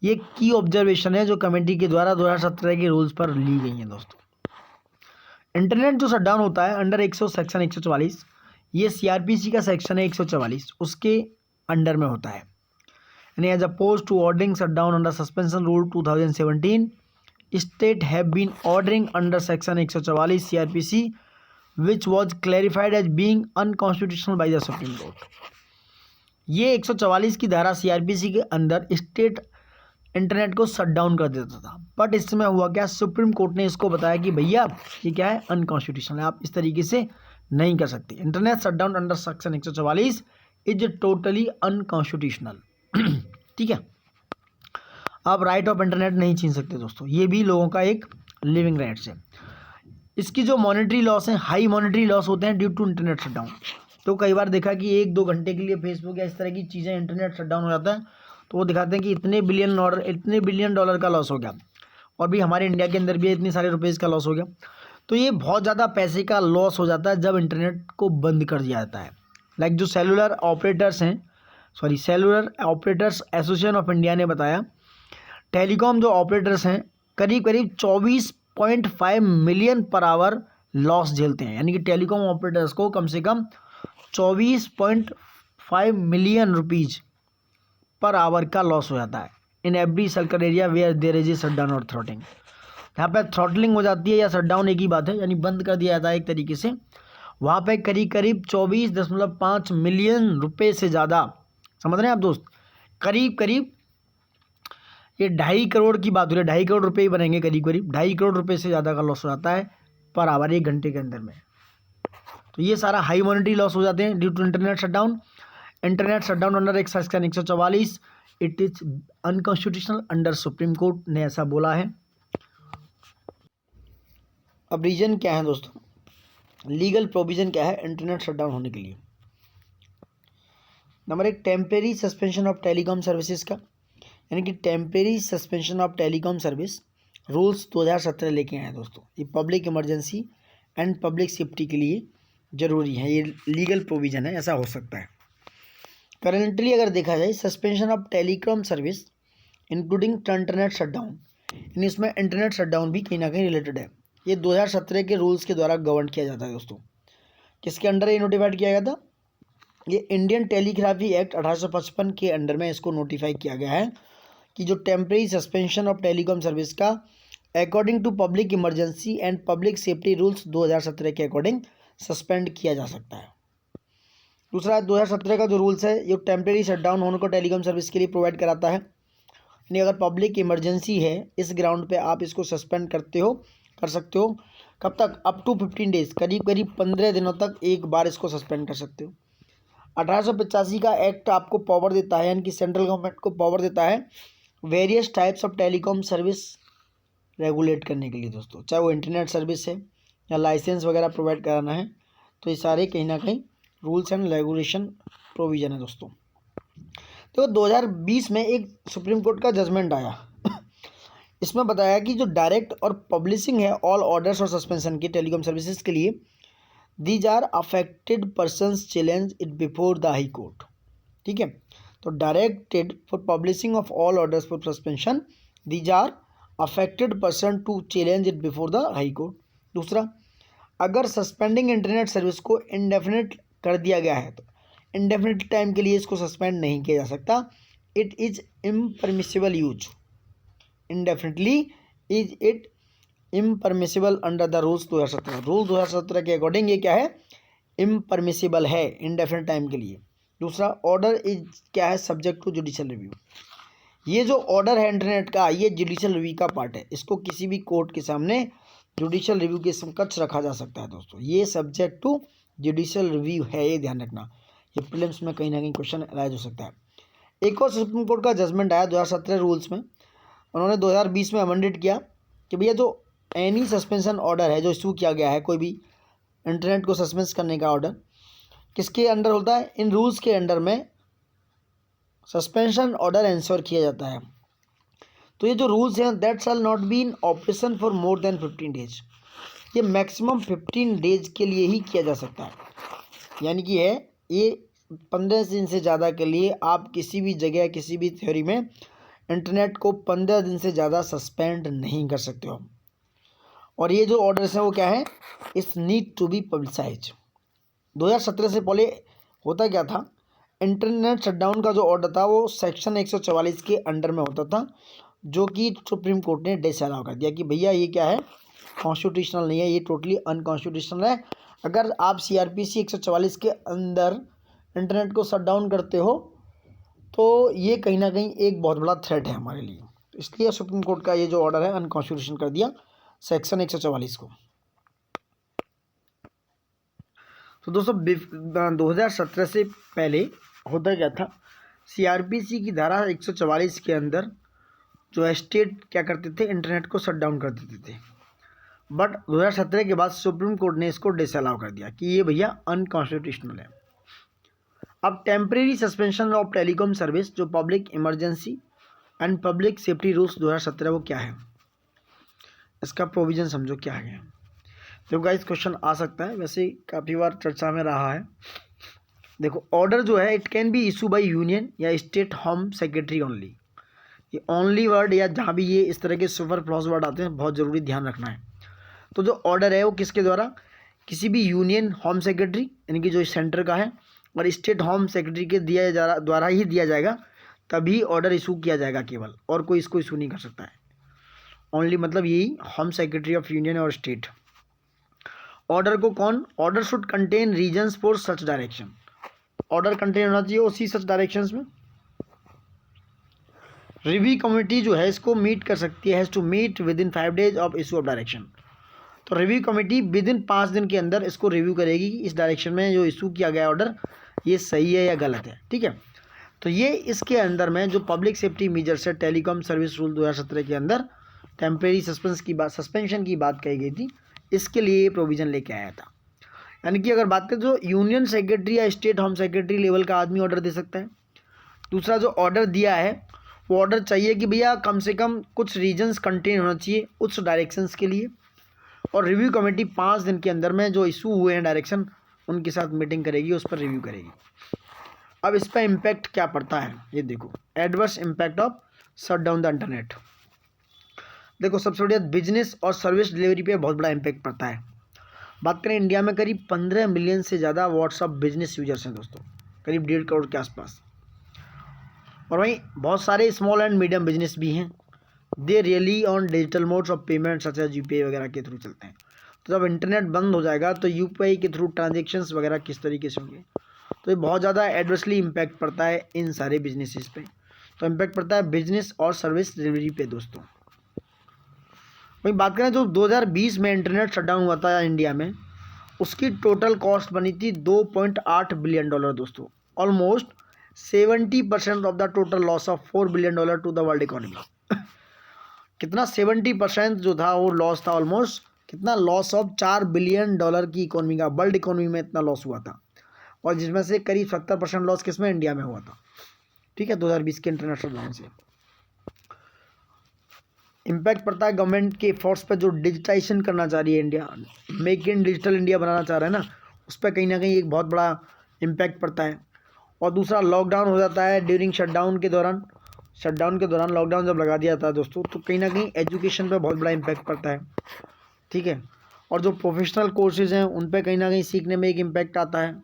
A: ये की ऑब्जर्वेशन है जो कमेटी के द्वारा 2017 के रूल्स पर ली गई हैं दोस्तों। इंटरनेट जो शटडाउन होता है अंडर सेक्शन 144, ये सीआरपीसी का सेक्शन है 144, उसके अंडर में होता है, यानी as oppose to ordering shutdown under suspension rule 2017 state have been ordering under section 144 CrPC which was clarified as being unconstitutional by the supreme court. ये 144 की धारा सीआरपीसी के अंदर स्टेट इंटरनेट को शट डाउन कर देता था, बट इस समय हुआ क्या, सुप्रीम कोर्ट ने इसको बताया कि भैया ये क्या है, अनकॉन्स्टिट्यूशनल है, आप इस तरीके से नहीं कर सकते। Internet shut down under section 144 is totally unconstitutional. ठीक है, आप राइट ऑफ इंटरनेट नहीं छीन सकते दोस्तों, ये भी लोगों का एक लिविंग राइट्स है। इसकी जो मॉनेटरी लॉस है, हाई मॉनेटरी लॉस होते हैं ड्यू टू इंटरनेट शटडाउन। तो कई बार देखा कि 1-2 घंटे के लिए फेसबुक या इस तरह की चीज़ें इंटरनेट शटडाउन हो जाता है, तो वो दिखाते हैं कि इतने बिलियन डॉलर का लॉस हो गया, और भी हमारे इंडिया के अंदर भी इतने सारे रुपीज़ का लॉस हो गया। तो ये बहुत ज़्यादा पैसे का लॉस हो जाता है जब इंटरनेट को बंद कर दिया जाता है। लाइक जो cellular operators association of India ने बताया, टेलीकॉम जो ऑपरेटर्स हैं करीब करीब 24.5 मिलियन पर आवर लॉस झेलते हैं। यानी कि टेलीकॉम ऑपरेटर्स को कम से कम 24.5 मिलियन रुपीज़ पर आवर का लॉस हो जाता है in every circle area where there is a shutdown और थ्रॉटलिंग। यहाँ पे थ्रॉटलिंग हो जाती है या शटडाउन एक ही बात है, यानी बंद कर दिया जाता है एक तरीके से। वहाँ पे करीब करीब 24.5 मिलियन रुपए से ज़्यादा, समझ रहे हैं आप दोस्त, करीब करीब ये 2.5 करोड़ की बात हो रही है, 2.5 करोड़ रुपए ही बनेंगे, करीब करीब 2.5 करोड़ रुपए से ज़्यादा का लॉस हो जाता है पर आवर 1 घंटे के अंदर में। तो ये सारा हाई मॉनेटरी लॉस हो जाते हैं due to internet shutdown. Internet shutdown under एक section 144 it is unconstitutional under supreme court ने ऐसा बोला है। अब रीजन क्या है दोस्तों, लीगल प्रोविजन क्या है इंटरनेट शटडाउन होने के लिए। Number 1, temporary suspension of telecom services का, यानी कि temporary suspension of telecom service rules 2017 लेके आए हैं दोस्तों। ये public emergency and public safety के लिए ज़रूरी है, ये लीगल प्रोविज़न है, ऐसा हो सकता है। करेंटली अगर देखा जाए suspension of telecom service including internet shutdown, यानी इसमें इंटरनेट शटडाउन भी कहीं ना कहीं रिलेटेड है। ये 2017 के रूल्स के द्वारा गवर्न किया जाता है दोस्तों। किसके अंडर ये नोटिफाइड किया गया था, ये इंडियन टेलीग्राफी एक्ट 1855 के अंडर में इसको नोटिफाई किया गया है कि जो temporary suspension of telecom service का according to public emergency and public safety rules 2017 के अकॉर्डिंग सस्पेंड किया जा सकता है। दूसरा 2017 का जो रूल्स है ये टेम्परेरी शटडाउन होने को टेलीकॉम सर्विस के लिए प्रोवाइड कराता है, यानी अगर पब्लिक इमरजेंसी है इस ग्राउंड पे आप इसको सस्पेंड कर सकते हो। कब तक, अप टू 15 डेज, करीब करीब 15 दिनों तक एक बार इसको सस्पेंड कर सकते हो। 1885 का एक्ट आपको पावर देता है, यानी कि सेंट्रल गवर्नमेंट को पावर देता है various types of telecom service regulate करने के लिए दोस्तों, चाहे वो इंटरनेट सर्विस है या लाइसेंस वगैरह प्रोवाइड कराना है, तो ये सारे कहीं ना कहीं रूल्स एंड रेगुलेशन प्रोविज़न है दोस्तों। तो 2020 में एक सुप्रीम कोर्ट का जजमेंट आया इसमें बताया कि जो डायरेक्ट और पब्लिशिंग है ऑल ऑर्डर्स और सस्पेंशन के टेलीकॉम सर्विसेज के लिए these are affected persons challenge it before the high court. ठीक है, तो directed for publishing of all orders for suspension these are affected person to challenge it before the high court. दूसरा, अगर suspending internet service को indefinite कर दिया गया है तो इंडेफिनिट टाइम के लिए इसको सस्पेंड नहीं किया जा सकता। It is impermissible use, indefinitely is it impermissible under the rules 2017। Rule 2017 के अकॉर्डिंग ये क्या है, इम्परमिसिबल है इंडेफिनिट टाइम के लिए। दूसरा, ऑर्डर इज क्या है, सब्जेक्ट टू जुडिशियल रिव्यू। ये जो ऑर्डर है इंटरनेट का ये जुडिशियल रिव्यू का पार्ट है, इसको किसी भी कोर्ट के सामने जुडिशियल रिव्यू के समकक्ष रखा जा सकता है दोस्तों। ये सब्जेक्ट टू जुडिशियल रिव्यू है, ये ध्यान रखना, ये प्रीलिम्स में कहीं ना कहीं क्वेश्चन राइज हो सकता है। एक और सुप्रीम कोर्ट का जजमेंट आया 2017 रूल्स में, उन्होंने 2020 में अमेंडेड किया कि भैया जो एनी सस्पेंशन ऑर्डर है जो इशू किया गया है, कोई भी इंटरनेट को सस्पेंस करने का ऑर्डर किसके अंडर होता है, इन रूल्स के अंडर में सस्पेंशन ऑर्डर इंश्योर किया जाता है। तो ये जो रूल्स हैं that shall not be in operation for more than 15 days, ये मैक्सिमम 15 डेज के लिए ही किया जा सकता है, यानी कि है ये 15 दिन से ज़्यादा के लिए आप किसी भी जगह किसी भी थ्योरी में इंटरनेट को 15 दिन से ज़्यादा सस्पेंड नहीं कर सकते हो। और ये जो ऑर्डर्स हैं वो क्या है, it's need to be publicise. 2017 से पहले होता क्या था, इंटरनेट शटडाउन का जो ऑर्डर था वो सेक्शन 144 के अंडर में होता था, जो कि सुप्रीम कोर्ट ने डिसअलाउ कर दिया कि भैया ये क्या है, कॉन्स्टिट्यूशनल नहीं है, ये टोटली अनकॉन्स्टिट्यूशनल है। अगर आप CRPC 144 के अंदर इंटरनेट को शट डाउन करते हो तो ये कहीं ना कहीं एक बहुत बड़ा थ्रेट है हमारे लिए, इसलिए सुप्रीम कोर्ट का ये जो ऑर्डर है अनकॉन्स्टिट्यूशनल कर दिया सेक्शन 144 को। तो दोस्तों 2017 से पहले होता क्या था, CRPC की धारा 144 के अंदर जो स्टेट क्या करते थे, इंटरनेट को शट डाउन कर देते थे। बट 2017 के बाद सुप्रीम कोर्ट ने इसको डिसअलाउ कर दिया कि ये भैया अनकॉन्स्टिट्यूशनल है। अब temporary suspension of telecom service जो public emergency and public safety rules 2017 वो क्या है, इसका प्रोविज़न समझो क्या है। देखो गाइस क्वेश्चन आ सकता है, वैसे काफ़ी बार चर्चा में रहा है। देखो ऑर्डर जो है it can B issue by union या स्टेट होम सेक्रेटरी ओनली। ये ओनली वर्ड या जहाँ भी ये इस तरह के सुपर क्लॉज वर्ड आते हैं बहुत ज़रूरी ध्यान रखना है। तो जो ऑर्डर है वो किसके द्वारा, किसी भी यूनियन होम सेक्रेटरी यानी कि जो सेंटर का है और स्टेट होम सेक्रेटरी के द्वारा ही दिया जाएगा, तभी ऑर्डर इशू किया जाएगा केवल, और कोई इसको इशू नहीं कर सकता है। ओनली मतलब यही होम सेक्रेटरी ऑफ यूनियन और स्टेट। ऑर्डर को कौन, order should contain reasons for such direction. Order contain होना चाहिए उसी सच डायरेक्शंस में। रिव्यू कमेटी जो है इसको मीट कर सकती है, has to meet within 5 days of issue of direction. तो रिव्यू कमेटी विद इन 5 दिन के अंदर इसको रिव्यू करेगी कि इस डायरेक्शन में जो इशू किया गया ऑर्डर ये सही है या गलत है। ठीक है, तो ये इसके अंदर में जो पब्लिक सेफ्टी मेजर्स है टेलीकॉम सर्विस रूल 2017 के अंदर टेम्परेरी सस्पेंशन की बात कही गई थी, इसके लिए ये प्रोविज़न लेके आया था। यानी कि अगर बात करें जो यूनियन सेक्रेटरी या स्टेट होम सेक्रेटरी लेवल का आदमी ऑर्डर दे सकता है। दूसरा जो ऑर्डर दिया है वो ऑर्डर चाहिए कि भैया कम से कम कुछ रीजन्स कंटेन होना चाहिए उस डायरेक्शंस के लिए, और रिव्यू कमेटी 5 दिन के अंदर में जो इशू हुए हैं डायरेक्शन उनके साथ मीटिंग करेगी, उस पर रिव्यू करेगी। अब इस पर इम्पैक्ट क्या पड़ता है ये देखो, adverse impact of shut down the internet. देखो सबसे बढ़िया बिजनेस और सर्विस डिलीवरी पे बहुत बड़ा इम्पैक्ट पड़ता है। बात करें इंडिया में करीब 15 मिलियन से ज़्यादा व्हाट्सअप बिजनेस यूजर्स हैं दोस्तों, करीब 1.5 करोड़ के आसपास। और वहीं बहुत सारे स्मॉल एंड मीडियम बिजनेस भी हैं, they really on digital modes of payment such as UPI वगैरह के थ्रू चलते हैं। तो जब इंटरनेट बंद हो जाएगा तो यूपीआई के थ्रू ट्रांजेक्शन्स वगैरह किस तरीके से होंगे, तो ये बहुत ज़्यादा एडवर्सली इम्पैक्ट पड़ता है इन सारे बिजनेसेस पे। तो इम्पैक्ट पड़ता है बिजनेस और सर्विस डिलीवरी पे दोस्तों। वहीं बात करें जो 2020 में इंटरनेट शटडाउन हुआ था इंडिया में, उसकी टोटल कॉस्ट बनी थी $2.8 बिलियन दोस्तों, almost 70% of the total loss of $4 billion to the world economy. कितना 70% जो था वो लॉस था, ऑलमोस्ट कितना लॉस ऑफ $4 बिलियन की इकोनॉमी का, वर्ल्ड इकोनॉमी में इतना लॉस हुआ था, और जिसमें से करीब 70% लॉस किसमें, इंडिया में हुआ था। ठीक है, 2020 के इंटरनेट शटडाउन से इम्पैक्ट पड़ता है गवर्नमेंट के एफर्ट्स पे जो डिजिटाइजेशन करना चाह रही है India, make in digital India बनाना चाह रहा है ना, उस पर कहीं ना कहीं एक बहुत बड़ा इम्पैक्ट पड़ता है। और दूसरा लॉकडाउन हो जाता है ड्यूरिंग शटडाउन के दौरान लॉकडाउन जब लगा दिया था दोस्तों, तो कहीं ना कहीं एजुकेशन पे बहुत बड़ा इम्पैक्ट पड़ता है। ठीक है, और जो प्रोफेशनल कोर्सेज हैं उन पे कहीं ना कहीं सीखने में एक इम्पैक्ट आता है।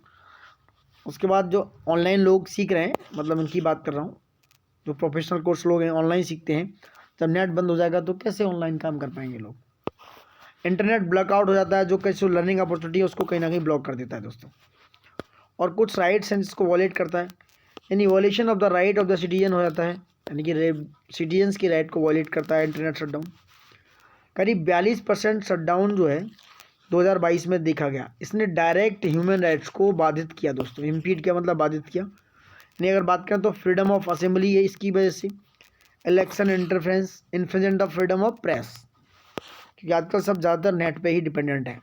A: उसके बाद जो ऑनलाइन लोग सीख रहे हैं, मतलब उनकी बात कर रहा हूँ, जो प्रोफेशनल कोर्स लोग हैं ऑनलाइन सीखते हैं, जब नेट बंद हो जाएगा तो कैसे ऑनलाइन काम कर पाएंगे लोग। इंटरनेट ब्लॉकआउट हो जाता है, जो कैसे लर्निंग अपॉर्चुनिटी है उसको कहीं ना कहीं ब्लॉक कर देता है दोस्तों। और कुछ राइट्स हैं जिसको वॉलेट करता है, यानी वॉलेशन of the right of the citizen हो जाता है, यानी कि सिटीजन्स की राइट को वॉलेट करता है इंटरनेट शटडाउन। करीब 42% शटडाउन जो है 2022 में देखा गया, इसने डायरेक्ट ह्यूमन राइट्स को बाधित किया दोस्तों। इम्पीड किया मतलब बाधित किया। नहीं अगर बात करें तो फ्रीडम ऑफ असेंबली है इसकी वजह से, election interference, infringement of freedom of press, क्योंकि आजकल सब ज़्यादातर नेट पे ही डिपेंडेंट है।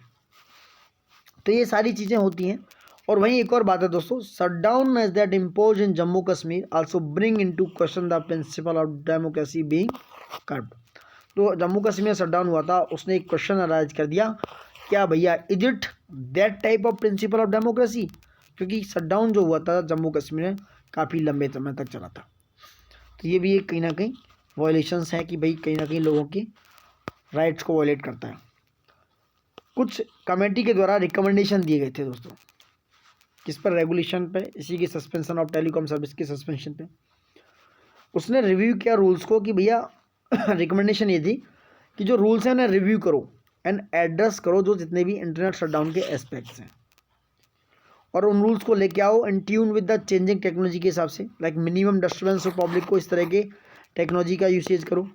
A: तो ये सारी चीज़ें होती हैं। और वहीं एक और बात है दोस्तों, shutdown as that impose in Jammu Kashmir also bring into question the principle of democracy being curbed. तो जम्मू कश्मीर में शटडाउन हुआ था, उसने एक क्वेश्चन अराइज कर दिया, क्या भैया is it that type of principal of democracy, क्योंकि शटडाउन जो हुआ था जम्मू कश्मीर में काफ़ी लंबे समय तक चला था। तो ये भी एक कहीं ना कहीं वायलेशंस हैं कि भाई कहीं ना कहीं लोगों की राइट्स को वायलेट करता है। कुछ कमेटी के द्वारा रिकमेंडेशन दिए गए थे दोस्तों, किस पर, रेगुलेशन पे, इसी की सस्पेंशन ऑफ टेलीकॉम सर्विस के सस्पेंशन पे। उसने रिव्यू किया रूल्स को कि भैया रिकमेंडेशन ये थी कि जो रूल्स हैं उन्हें रिव्यू करो एंड एड्रेस करो जो जितने भी इंटरनेट शटडाउन के एस्पेक्ट्स हैं, और उन रूल्स को लेके आओ in tune with the changing technology के हिसाब से, like minimum disturbance of public को, इस तरह के टेक्नोलॉजी का यूसेज करो।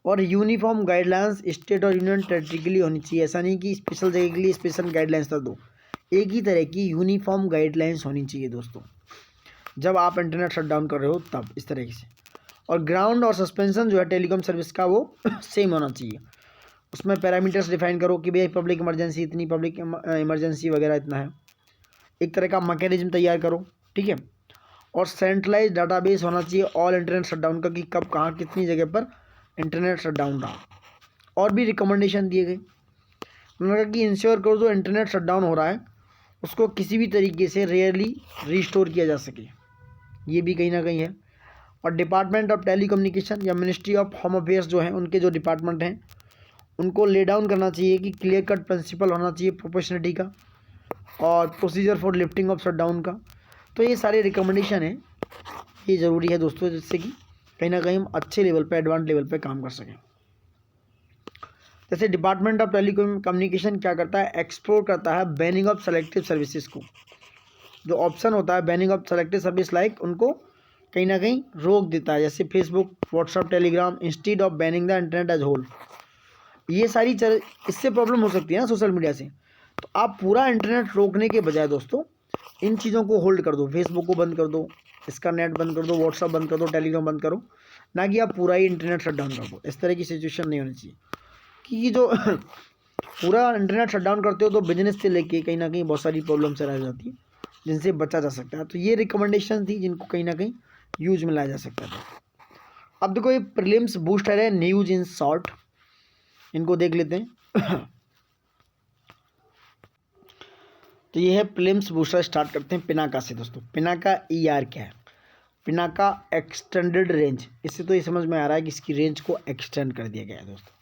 A: और यूनिफॉर्म गाइडलाइंस स्टेट और यूनियन टेरिटरी के लिए होनी चाहिए, ऐसा नहीं कि स्पेशल जगह के लिए स्पेशल गाइडलाइंस कर दो, एक ही तरह की यूनिफॉर्म गाइडलाइंस होनी चाहिए दोस्तों जब आप इंटरनेट शटडाउन कर रहे हो तब, इस तरीके से। और ग्राउंड और सस्पेंशन जो है टेलीकॉम सर्विस का वो सेम होना चाहिए। उसमें पैरामीटर्स डिफाइन करो कि भाई पब्लिक इमरजेंसी इतनी, पब्लिक इमरजेंसी वगैरह इतना है, एक तरह का मैकेनिज्म तैयार करो, ठीक है। और सेंट्रलाइज डाटाबेस होना चाहिए ऑल इंटरनेट शटडाउन का, कि कब कहाँ कितनी जगह पर इंटरनेट शटडाउन रहा। और भी रिकमेंडेशन दिए गए, उन्होंने कहा कि इंश्योर करो जो इंटरनेट शटडाउन हो रहा है उसको किसी भी तरीके से रेयरली रिस्टोर किया जा सके, ये भी कहीं ना कहीं है। और डिपार्टमेंट ऑफ टेलीकम्युनिकेशन या मिनिस्ट्री ऑफ होम अफेयर्स जो हैं उनके जो डिपार्टमेंट हैं उनको ले डाउन करना चाहिए कि क्लियर कट प्रिंसिपल होना चाहिए प्रोपोर्शनलिटी का और procedure for lifting of shutdown का। तो ये सारे रिकमेंडेशन हैं, ये ज़रूरी है दोस्तों, जिससे कि कहीं ना कहीं हम अच्छे लेवल पे, एडवांस लेवल पे काम कर सकें। जैसे डिपार्टमेंट ऑफ टेलीकम्युनिकेशन क्या करता है, एक्सप्लोर करता है बैनिंग ऑफ सेलेक्टिव सर्विसेज को। जो ऑप्शन होता है banning of selective service like, उनको कहीं ना कहीं रोक देता है, जैसे Facebook, WhatsApp, Telegram, instead of banning the internet as whole. ये सारी इससे प्रॉब्लम हो सकती है ना सोशल मीडिया से। तो आप पूरा इंटरनेट रोकने के बजाय दोस्तों इन चीज़ों को होल्ड कर दो, फेसबुक को बंद कर दो, इसका नेट बंद कर दो, व्हाट्सअप बंद कर दो, टेलीग्राम बंद करो, ना कि आप पूरा ही इंटरनेट शट डाउन कर दो। इस तरह की सिचुएशन नहीं होनी चाहिए, क्योंकि जो पूरा इंटरनेट शट डाउन करते हो तो बिजनेस से लेके कहीं ना कहीं बहुत सारी प्रॉब्लम से रह जाती है, जिनसे बचा जा सकता है। तो ये रिकमेंडेशन थी जिनको कहीं ना कहीं यूज में लाया जा सकता था। अब देखो ये प्रीलिम्स बूस्टर है, न्यूज इन शॉर्ट, इनको देख लेते हैं। तो ये है प्रीलिम्स बूस्टर। स्टार्ट करते हैं पिनाका से दोस्तों। पिनाका ईआर क्या है, पिनाका एक्सटेंडेड रेंज, इससे तो ये समझ में आ रहा है कि इसकी रेंज को एक्सटेंड कर दिया गया है दोस्तों।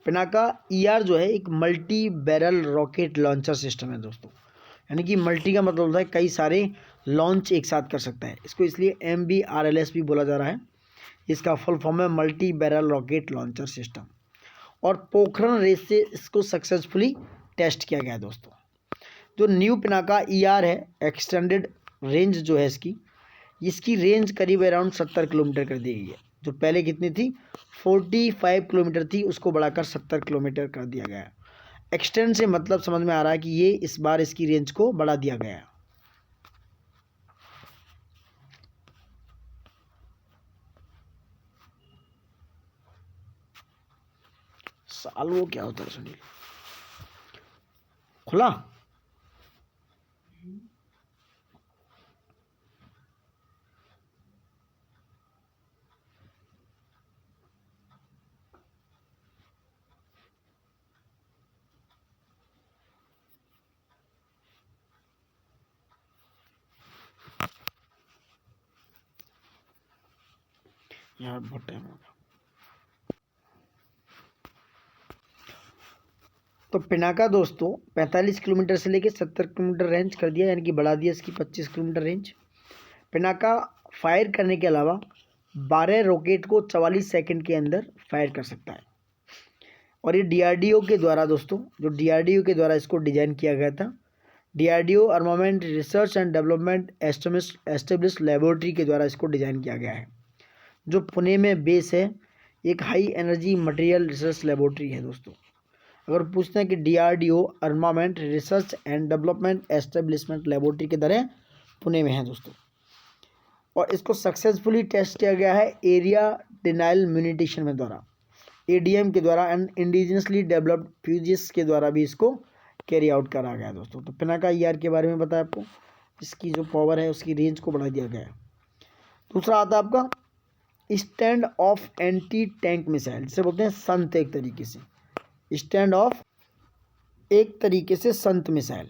A: पिनाका ईआर जो है एक multi barrel rocket launcher system है दोस्तों, यानी कि मल्टी का मतलब होता है कई सारे लॉन्च एक साथ कर सकता है, इसको इसलिए MBRLS भी बोला जा रहा है। इसका फुल फॉर्म है multi barrel rocket launcher system. और पोखरण रेस से इसको सक्सेसफुली टेस्ट किया गया है दोस्तों। जो न्यू पिनाका ईआर है एक्सटेंडेड रेंज जो है इसकी रेंज करीब अराउंड 70 किलोमीटर कर दी गई है। जो पहले कितनी थी 45 किलोमीटर थी, उसको बढ़ाकर 70 किलोमीटर कर दिया गया है। एक्सटेंड से मतलब समझ में आ रहा है कि ये इस बार इसकी रेंज को बढ़ा दिया गया है। साल वो क्या होता है सुनील, खुला यार, बहुत टाइम हो गया। तो पिनाका दोस्तों 45 किलोमीटर से लेकर 70 किलोमीटर रेंज कर दिया, यानी कि बढ़ा दिया इसकी 25 किलोमीटर रेंज। पिनाका फायर करने के अलावा 12 रॉकेट को 44 सेकंड के अंदर फायर कर सकता है। और ये DRDO के द्वारा दोस्तों, जो DRDO के द्वारा इसको डिजाइन किया गया था, DRDO armament research and development establish laboratory के द्वारा इसको डिजाइन किया गया है, जो पुणे में बेस है। एक high energy material research laboratory है दोस्तों। अगर पूछते हैं कि DRDO armament research and development establishment laboratory के द्वारा पुणे में है दोस्तों। और इसको सक्सेसफुली टेस्ट किया गया है एरिया डिनाइल म्यूनिटेशन में द्वारा, ADM के द्वारा एंड इंडिजिनसली डेवलप्ड फ्यूजिस के द्वारा भी इसको कैरी आउट करा गया दोस्तों। तो पिनाका ईआर के बारे में बताया आपको, इसकी जो पावर है उसकी रेंज को बढ़ा दिया गया है। दूसरा आता है आपका stand of anti tank missile, जिसे बोलते हैं संत, एक तरीके से स्टैंड ऑफ, एक तरीके से संत मिसाइल।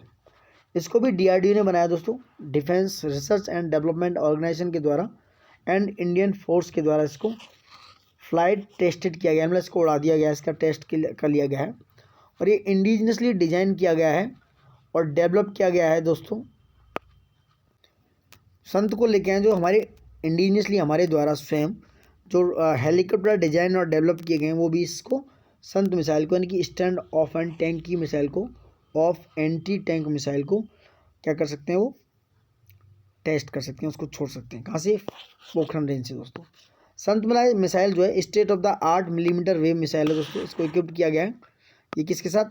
A: इसको भी DRDO ने बनाया दोस्तों, defence research and development organisation के द्वारा एंड इंडियन फोर्स के द्वारा इसको फ्लाइट टेस्टेड किया गया, मतलब इसको उड़ा दिया गया, इसका टेस्ट कर लिया गया है। और ये इंडिजिनसली डिजाइन किया गया है और डेवलप किया गया है दोस्तों। संत को लेके आए जो हमारे इंडिजिनसली हमारे द्वारा स्वयं जो हेलीकॉप्टर डिजाइन और डेवलप किए गए हैं, वो भी इसको संत मिसाइल को, यानी कि स्टैंड ऑफ एंड टैंक की मिसाइल को, ऑफ एंटी टैंक मिसाइल को क्या कर सकते हैं, वो टेस्ट कर सकते हैं, उसको छोड़ सकते हैं। कहाँ से, पोखरण रेंज से दोस्तों। संत मिसाइल जो है state of the art millimetre wave missile है दोस्तों, इसको इक्विप्ड किया गया है। ये किसके साथ,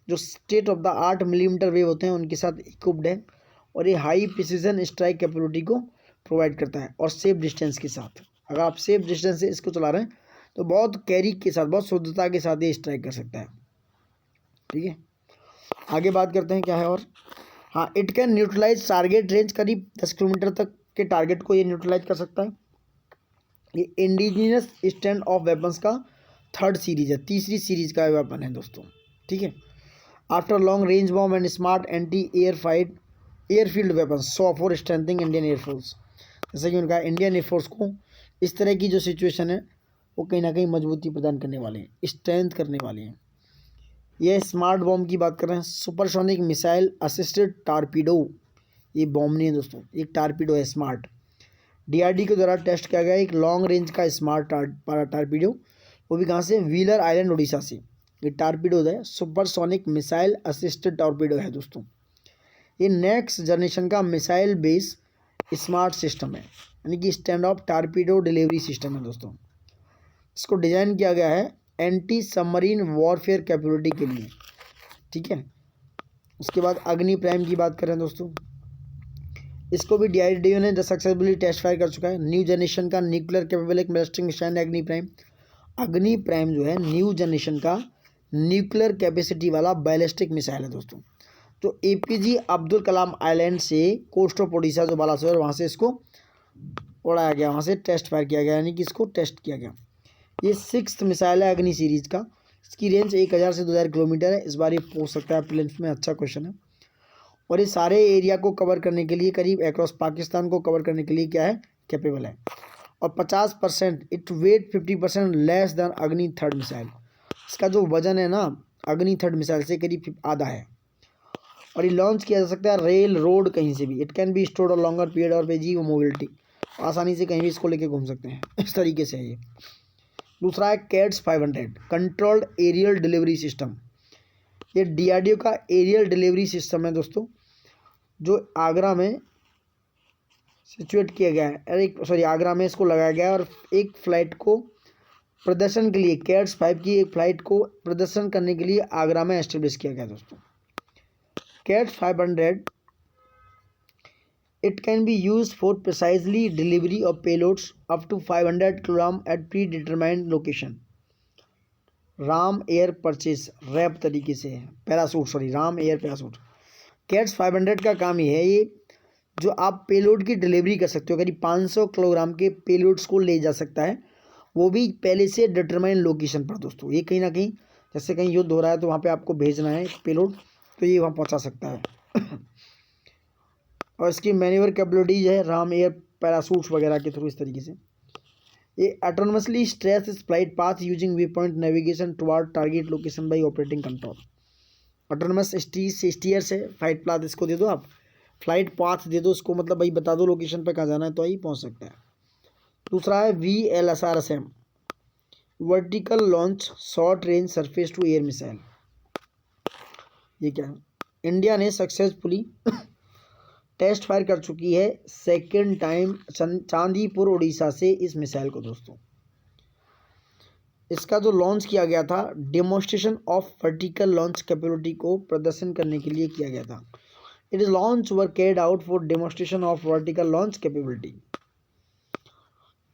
A: जो state of the art millimetre wave होते हैं उनके साथ इक्विप्ड है। और ये हाई प्रिसीजन स्ट्राइक कैपेबिलिटी को प्रोवाइड करता है और सेफ डिस्टेंस के साथ। अगर आप सेफ डिस्टेंस से इसको चला रहे हैं तो बहुत कैरी के साथ, बहुत शुद्धता के साथ ये स्ट्राइक कर सकता है। ठीक है, आगे बात करते हैं क्या है और। हाँ, it can neutralise target range, करीब 10 किलोमीटर तक के टारगेट को ये न्यूट्रलाइज कर सकता है। ये इंडिजिनियस स्टैंड ऑफ वेपन्स का थर्ड सीरीज है, तीसरी सीरीज का वेपन है दोस्तों। ठीक है, after long range bomb and smart anti airfield weapons so for strengthening Indian air force. जैसे कि उनका इंडियन एयरफोर्स को इस तरह की जो सिचुएशन है वो कहीं ना कहीं मजबूती प्रदान करने वाले हैं, स्ट्रेंथ करने वाले हैं। यह स्मार्ट बॉम्ब की बात कर रहे हैं, सुपरसोनिक मिसाइल असिस्टेड टारपीडो। ये बॉम्ब नहीं है दोस्तों, एक टारपीडो है स्मार्ट। डीआरडी के द्वारा टेस्ट किया गया एक लॉन्ग रेंज का स्मार्ट टारपीडो, वो भी कहाँ से, व्हीलर आइलैंड उड़ीसा से। ये टारपीडो है, सुपरसोनिक मिसाइल असिस्टेड टारपीडो है दोस्तों। ये नेक्स्ट जनरेशन का मिसाइल बेस स्मार्ट सिस्टम है, यानी कि stand of torpedo delivery system है दोस्तों। इसको डिज़ाइन किया गया है एंटी सबमरीन वॉरफेयर कैपेबिलिटी के लिए। ठीक है, उसके बाद अग्नि प्राइम की बात करें दोस्तों, इसको भी डीआरडीओ ने सक्सेसफुली टेस्ट फायर कर चुका है। न्यू जनरेशन का न्यूक्लियर कैपेबल एक बैलिस्टिक मिसाइल है अग्नि प्राइम। अग्नि प्राइम जो है न्यू जनरेशन का न्यूक्लियर कैपेसिटी वाला बैलिस्टिक मिसाइल है दोस्तों। जो एपीजे अब्दुल कलाम आइलैंड से कोस्ट ऑफ ओडिशा जो बालासोर, वहाँ से इसको उड़ाया गया, वहाँ से टेस्ट फायर किया गया, यानी कि इसको टेस्ट किया गया। ये 6th मिसाइल है अग्नि सीरीज का। इसकी रेंज 1000 से 2000 किलोमीटर है। इस बार ये पूछ सकता है प्रीलिम्स में, अच्छा क्वेश्चन है। और ये सारे एरिया को कवर करने के लिए, करीब अक्रॉस पाकिस्तान को कवर करने के लिए क्या है, कैपेबल है। और 50% इट वेट 50% लेस देन अग्नि थर्ड मिसाइल। इसका जो वजन है ना अग्नि थर्ड मिसाइल से करीब आधा है। और ये लॉन्च किया जा सकता है रेल रोड कहीं से भी। इट कैन बी स्टोर्ड और लॉन्गर पीरियड और जी मोबिलिटी, आसानी से कहीं भी इसको लेके घूम सकते हैं, इस तरीके से है ये। दूसरा है CATS 500 controlled aerial delivery system. ये डीआरडीओ का एरियल डिलीवरी सिस्टम है दोस्तों, जो आगरा में सिचुएट किया गया है, अरे आगरा में इसको लगाया गया है। और एक फ़्लाइट को प्रदर्शन के लिए, कैट्स 5 की एक फ़्लाइट को प्रदर्शन करने के लिए आगरा में एस्टेब्लिश किया गया दोस्तों। CATS 500 it can be use for precisely delivery of payloads up to 500 kilogram at pre determined location. Ram air purchase wrap तरीके से है, राम एयर पैरासूट। कैट्स 500 का काम ये है, ये जो आप पेलोड की डिलीवरी कर सकते हो, करीब 500 किलोग्राम के पेलोड्स को ले जा सकता है, वो भी पहले से डिटरमाइंड लोकेशन पर दोस्तों। ये कहीं ना कहीं जैसे कहीं युद्ध हो रहा है तो वहाँ पे आपको भेजना है पेलोड, तो ये वहाँ पहुँचा सकता है। और इसकी मैन्यूवर कैपेबिलिटीज है राम एयर पैरासूट्स वगैरह के थ्रू, इस तरीके से। ये autonomously stress its flight path using way point navigation toward target location by operating control. Autonomous steer से फ्लाइट पाथ इसको दे दो, आप फ्लाइट पाथ दे दो इसको, मतलब भाई बता दो लोकेशन पे कहाँ जाना है तो ही पहुँच सकता है। दूसरा है VLSRSM vertical launch short range surface to air missile. ये क्या है, इंडिया ने सक्सेसफुली टेस्ट फायर कर चुकी है सेकेंड टाइम चांदीपुर उड़ीसा से इस मिसाइल को दोस्तों। इसका जो लॉन्च किया गया था demonstration of vertical launch capability को प्रदर्शन करने के लिए किया गया था। It is launch were carried out for demonstration of vertical launch capability.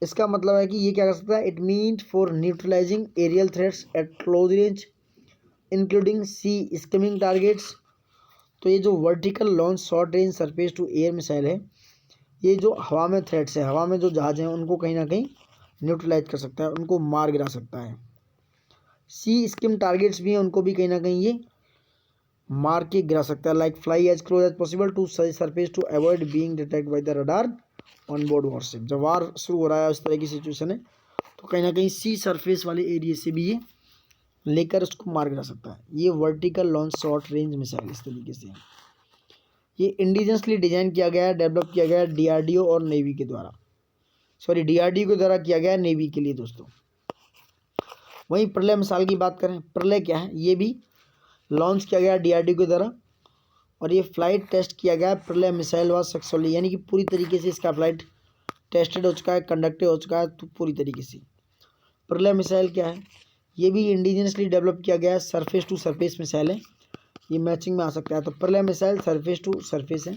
A: इसका मतलब है कि ये क्या कर सकता है, it means for neutralising aerial threats at close range including sea skimming targets. तो ये जो vertical launch short range surface to air missile है, ये जो हवा में थ्रेट्स है, हवा में जो जहाज हैं उनको कहीं ना कहीं न्यूट्रलाइज कर सकता है, उनको मार गिरा सकता है। सी स्किम टारगेट्स भी हैं, उनको भी कहीं ना कहीं ये मार के गिरा सकता है। Like fly as close as possible to surface to avoid being detect by the radar on board warship. जब वार शुरू हो रहा है उस तरह की सिचुएशन है तो कहीं ना कहीं सी सरफेस वाले एरिया से भी ये लेकर उसको मार गिरा सकता है। ये vertical launch short range missile इस तरीके से है। ये इंडिजिनसली डिजाइन किया गया है, डेवलप किया गया है डीआरडीओ और नेवी के द्वारा, डीआरडीओ के द्वारा किया गया है नेवी के लिए दोस्तों। वहीं प्रलय मिसाइल की बात करें, प्रलय क्या है, ये भी लॉन्च किया गया डीआरडीओ के द्वारा और ये फ्लाइट टेस्ट किया गया। प्रलय मिसाइल वाज सक्सेसफुली, यानी कि पूरी तरीके से इसका फ्लाइट टेस्टेड हो चुका है, कंडक्टेड हो चुका है तो पूरी तरीके से। प्रलय मिसाइल क्या है, ये भी इंडिजिनसली डेवलप किया गया है, सरफेस टू सरफेस मिसाइल है, ये मैचिंग में आ सकता है। तो प्रलय मिसाइल सरफेस टू सरफेस है,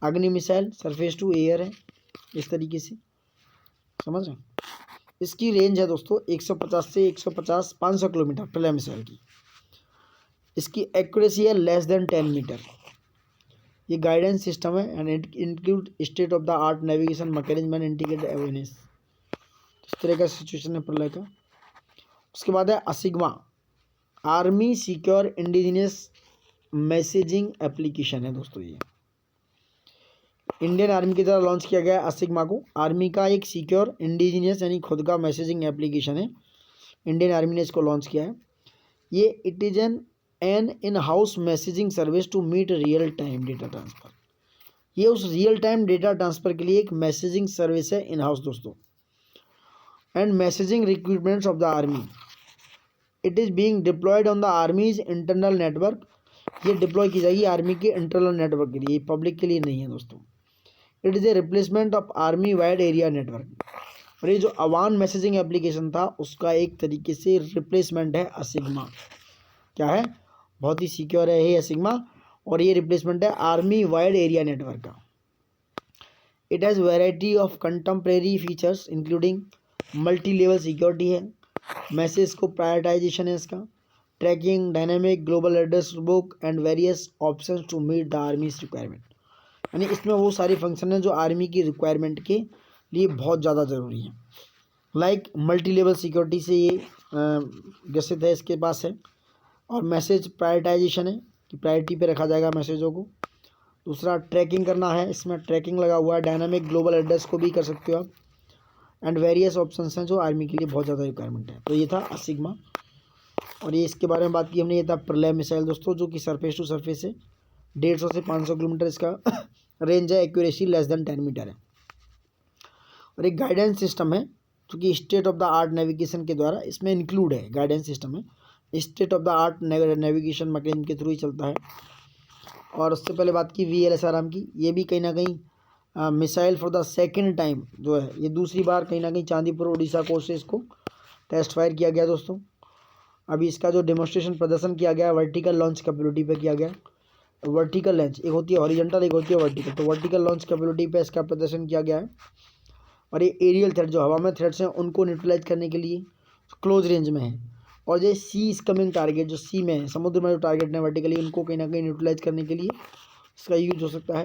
A: अग्नि मिसाइल सरफेस टू एयर है, इस तरीके से। समझ रहे हैं। इसकी रेंज है दोस्तों 150 से 150 500 किलोमीटर प्लेन मिसाइल की। इसकी एक्यूरेसी है लेस देन 10 मीटर। ये गाइडेंस सिस्टम है and it include state of the art navigation mechanism and integrated awareness. इस तरह का सिचुएशन है प्रलय का। उसके बाद है ASIGMA, army secure indigenous messaging application है दोस्तों। ये इंडियन आर्मी की तरह लॉन्च किया गया है असिग्मा को। आर्मी का एक सिक्योर इंडिजिनियस यानी खुद का मैसेजिंग एप्लीकेशन है, इंडियन आर्मी ने इसको लॉन्च किया है। ये it is an in house messaging service to meet real time data transfer. ये उस रियल टाइम डेटा ट्रांसफ़र के लिए एक मैसेजिंग सर्विस है इन हाउस दोस्तों। And messaging recruitments of the army, it is being diploid on the armies internal network. ये deploy की जाएगी आर्मी के इंटरनल नेटवर्क के लिए, पब्लिक के लिए नहीं है दोस्तों। It is a replacement of army wide area network. और ये जो अवान मैसेजिंग एप्लीकेशन था उसका एक तरीके से रिप्लेसमेंट है असिग्मा। क्या है, बहुत ही सिक्योर है ये असिग्मा, और ये रिप्लेसमेंट है आर्मी वाइड एरिया नेटवर्क का। It has variety of contemporary features including multi level security है, मैसेज को प्रायोरिटाइजेशन है इसका, tracking, dynamic global address book and various options to meet the army's requirement. यानी इसमें वो सारी फंक्शन हैं जो आर्मी की रिक्वायरमेंट के लिए बहुत ज़्यादा ज़रूरी है। लाइक मल्टी लेवल सिक्योरिटी से ये ग्रसित है, इसके पास है। और मैसेज प्रायोरिटाइजेशन है कि प्रायोरिटी पे रखा जाएगा मैसेजों को। दूसरा ट्रैकिंग करना है, इसमें ट्रैकिंग लगा हुआ है, डायनामिक ग्लोबल एड्रेस को भी कर सकते हो आप। एंड वेरियस ऑप्शंस हैं जो आर्मी के लिए बहुत ज़्यादा रिक्वायरमेंट है। तो ये था असिग्मा। और ये इसके बारे में बात की हमने, ये था प्रलय मिसाइल दोस्तों, जो कि सरफेस टू सरफेस है। 150 से 500 किलोमीटर इसका रेंज है, एक्यूरेसी लेस देन 10 मीटर है। और एक गाइडेंस सिस्टम है जो कि state of the art navigation के द्वारा इसमें इंक्लूड है। गाइडेंस सिस्टम है, state of the art navigation mechanism के थ्रू ही चलता है। और उससे पहले बात की VLSRM की, ये भी कहीं ना कहीं missile for the second time जो है, ये दूसरी बार कहीं ना कहीं चांदीपुर उड़ीसा कोर्ट से इसको टेस्ट फायर किया गया दोस्तों। अभी इसका जो डेमोस्ट्रेशन प्रदर्शन किया गया वर्टिकल लॉन्च कैपेबिलिटी पे किया गया। वर्टिकल लॉन्च एक होती है हॉरिजॉन्टल, एक होती है वर्टिकल। तो वर्टिकल लॉन्च कैपेबिलिटी पे इसका प्रदर्शन किया गया है। और ये एरियल थ्रेट जो हवा में थ्रेट्स हैं उनको न्यूट्रलाइज करने के लिए क्लोज रेंज में है। और जो सी कमिंग टारगेट जो सी में है, समुद्र में जो टारगेट है वर्टिकली, उनको कहीं ना कहीं न्यूट्रलाइज करने के लिए इसका यूज हो सकता है।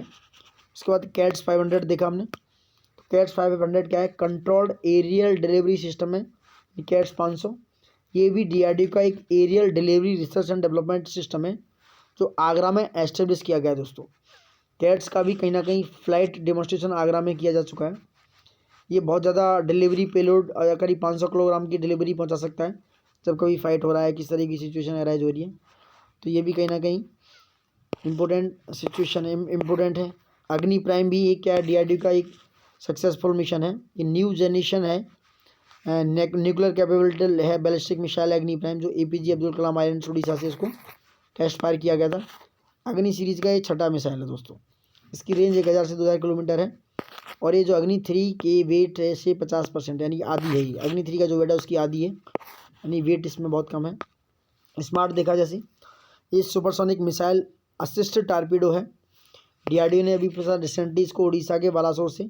A: उसके बाद कैट्स 500 देखा हमने। तो कैट्स 500 क्या है, कंट्रोल्ड एरियल डिलीवरी सिस्टम है। कैट्स 500 ये भी DRDO का एक aerial delivery research and development system है जो आगरा में एस्टेब्लिश किया गया है दोस्तों। कैट्स का भी कहीं ना कहीं फ्लाइट डेमोस्ट्रेशन आगरा में किया जा चुका है। ये बहुत ज़्यादा डिलीवरी पेलोड करीब 500 किलोग्राम की डिलीवरी पहुंचा सकता है जब कभी फाइट हो रहा है, किस तरह की सिचुएशन अराइज हो रही है। तो ये भी कहीं ना कहीं इम्पोर्टेंट सिचुएशन इम्पोर्टेंट है। अग्नि प्राइम भी एक क्या है, DRDO का एक सक्सेसफुल मिशन है। ये न्यू जनरेशन है, न्यूक्लियर कैपेबिलिटी है बैलिस्टिक मिसाइल अग्नि प्राइम, जो APJ अब्दुल कलाम आइलैंड उड़ीसा से इसको टेस्ट फायर किया गया था। अग्नि सीरीज का ये छठा मिसाइल है दोस्तों। इसकी रेंज 1000 से 2000 किलोमीटर है। और ये जो अग्नि 3 के वेट है से 50%, यानी आधी है। ये अग्नि 3 का जो वेट है उसकी आधी है, यानी वेट इसमें बहुत कम है। स्मार्ट देखा जैसे ये सुपरसोनिक मिसाइल असिस्ट टारपीडो है। DRDO ने अभी रिसेंटली इसको उड़ीसा के बालासोर से,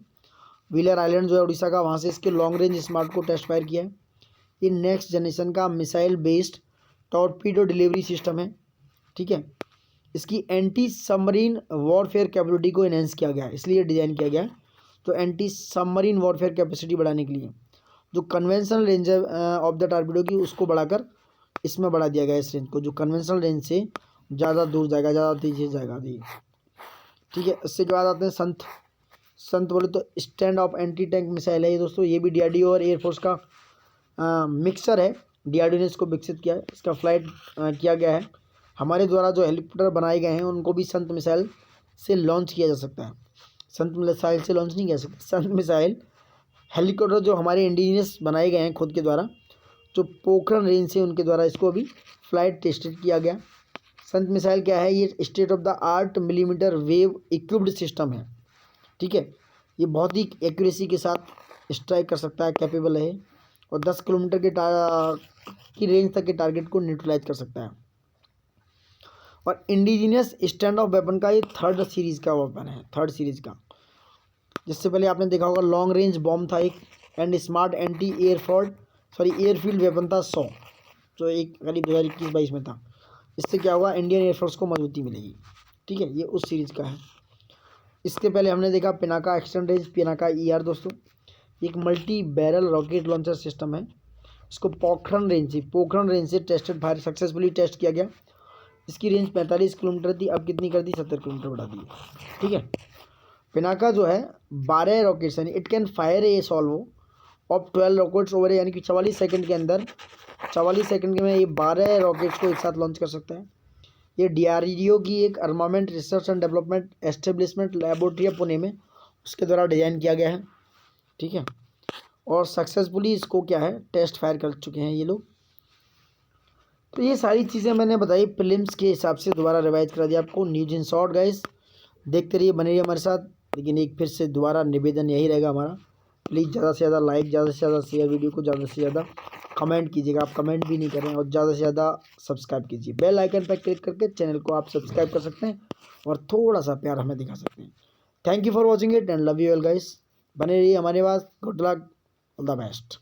A: व्हीलर आइलैंड जो है उड़ीसा का, वहाँ से इसके लॉन्ग रेंज स्मार्ट को टेस्ट फायर किया है। ये नेक्स्ट जनरेशन का missile based torpedo delivery system है। ठीक है, इसकी एंटी सबमरीन वॉरफेयर कैपेबिलिटी को इनहेंस किया गया है, इसलिए डिज़ाइन किया गया है। तो एंटी सबमरीन वॉरफेयर कैपेसिटी बढ़ाने के लिए जो कन्वेंशनल रेंज है ऑफ द टारपीडो की, उसको बढ़ाकर इसमें बढ़ा दिया गया है। इस रेंज को जो कन्वेंशनल रेंज से ज़्यादा दूर जाएगा, ज़्यादा तेजी से जाएगा। ठीक है, इससे के बाद आते हैं संत बोले तो stand of anti tank missile है ये दोस्तों। ये भी DRDO और एयरफोर्स का मिक्सर है। DRDO ने इसको विकसित किया है, इसका फ्लाइट किया गया है। हमारे द्वारा जो हेलीकॉप्टर बनाए गए हैं उनको भी संत मिसाइल से लॉन्च किया जा सकता है। संत मिसाइल से लॉन्च नहीं किया सकता, संत मिसाइल हेलीकॉप्टर जो हमारे इंडिजिनियस बनाए गए हैं खुद के द्वारा, जो पोखरण रेंज से, उनके द्वारा इसको अभी फ्लाइट टेस्टेड किया गया। संत मिसाइल क्या है, ये state of the art millimetre wave equipped system है। ठीक है, ये बहुत ही एक्यूरेसी के साथ स्ट्राइक कर सकता है, कैपेबल है। और 10 किलोमीटर की रेंज तक के टारगेट को न्यूट्रलाइज कर सकता है। और इंडिजीनियस स्टैंड ऑफ वेपन का ये 3rd सीरीज़ का वेपन है, 3rd सीरीज़ का। जिससे पहले आपने देखा होगा लॉन्ग रेंज बॉम्ब था एक, and smart anti airfield weapon था 100, जो एक करीब 2021-22 में था। इससे क्या होगा, इंडियन एयरफोर्स को मजबूती मिलेगी। ठीक है, ये उस सीरीज़ का है। इसके पहले हमने देखा Pinaka extend range, Pinaka ER दोस्तों, एक multi barrel rocket launcher system है। इसको पोखरण रेंज से टेस्टेड फायर सक्सेसफुली टेस्ट किया गया। इसकी रेंज 45 किलोमीटर थी, अब कितनी कर दी, 70 किलोमीटर बढ़ा दी। ठीक है, पिनाका जो है 12 रॉकेट्स, यानी it can fire a salvo of 12 rockets over, यानी कि 44 सेकंड के अंदर, 44 सेकंड में ये 12 रॉकेट्स को एक साथ लॉन्च कर सकता है। ये DRDO की एक armament research and development establishment laboratory है पुणे में, उसके द्वारा डिज़ाइन किया गया है। ठीक है, और सक्सेसफुली इसको क्या है, टेस्ट फायर कर चुके हैं ये लोग। तो ये सारी चीज़ें मैंने बताई प्रीलिम्स के हिसाब से, दोबारा रिवाइज करा दिया आपको। न्यूज इन शॉर्ट गाइस, देखते रहिए, बने रहिए हमारे साथ। लेकिन एक फिर से दोबारा निवेदन यही रहेगा हमारा, प्लीज़ ज़्यादा से ज़्यादा लाइक, ज़्यादा से ज़्यादा शेयर, वीडियो को ज़्यादा से ज़्यादा कमेंट कीजिएगा। आप कमेंट भी नहीं कर रहे हैं, और ज़्यादा से ज़्यादा सब्सक्राइब कीजिए। बेल आइकन पर क्लिक करके चैनल को आप सब्सक्राइब कर सकते हैं और थोड़ा सा प्यार हमें दिखा सकते हैं। Thank you for watching it and love you all guys. बने रहिए हमारे पास। Good luck, all the best.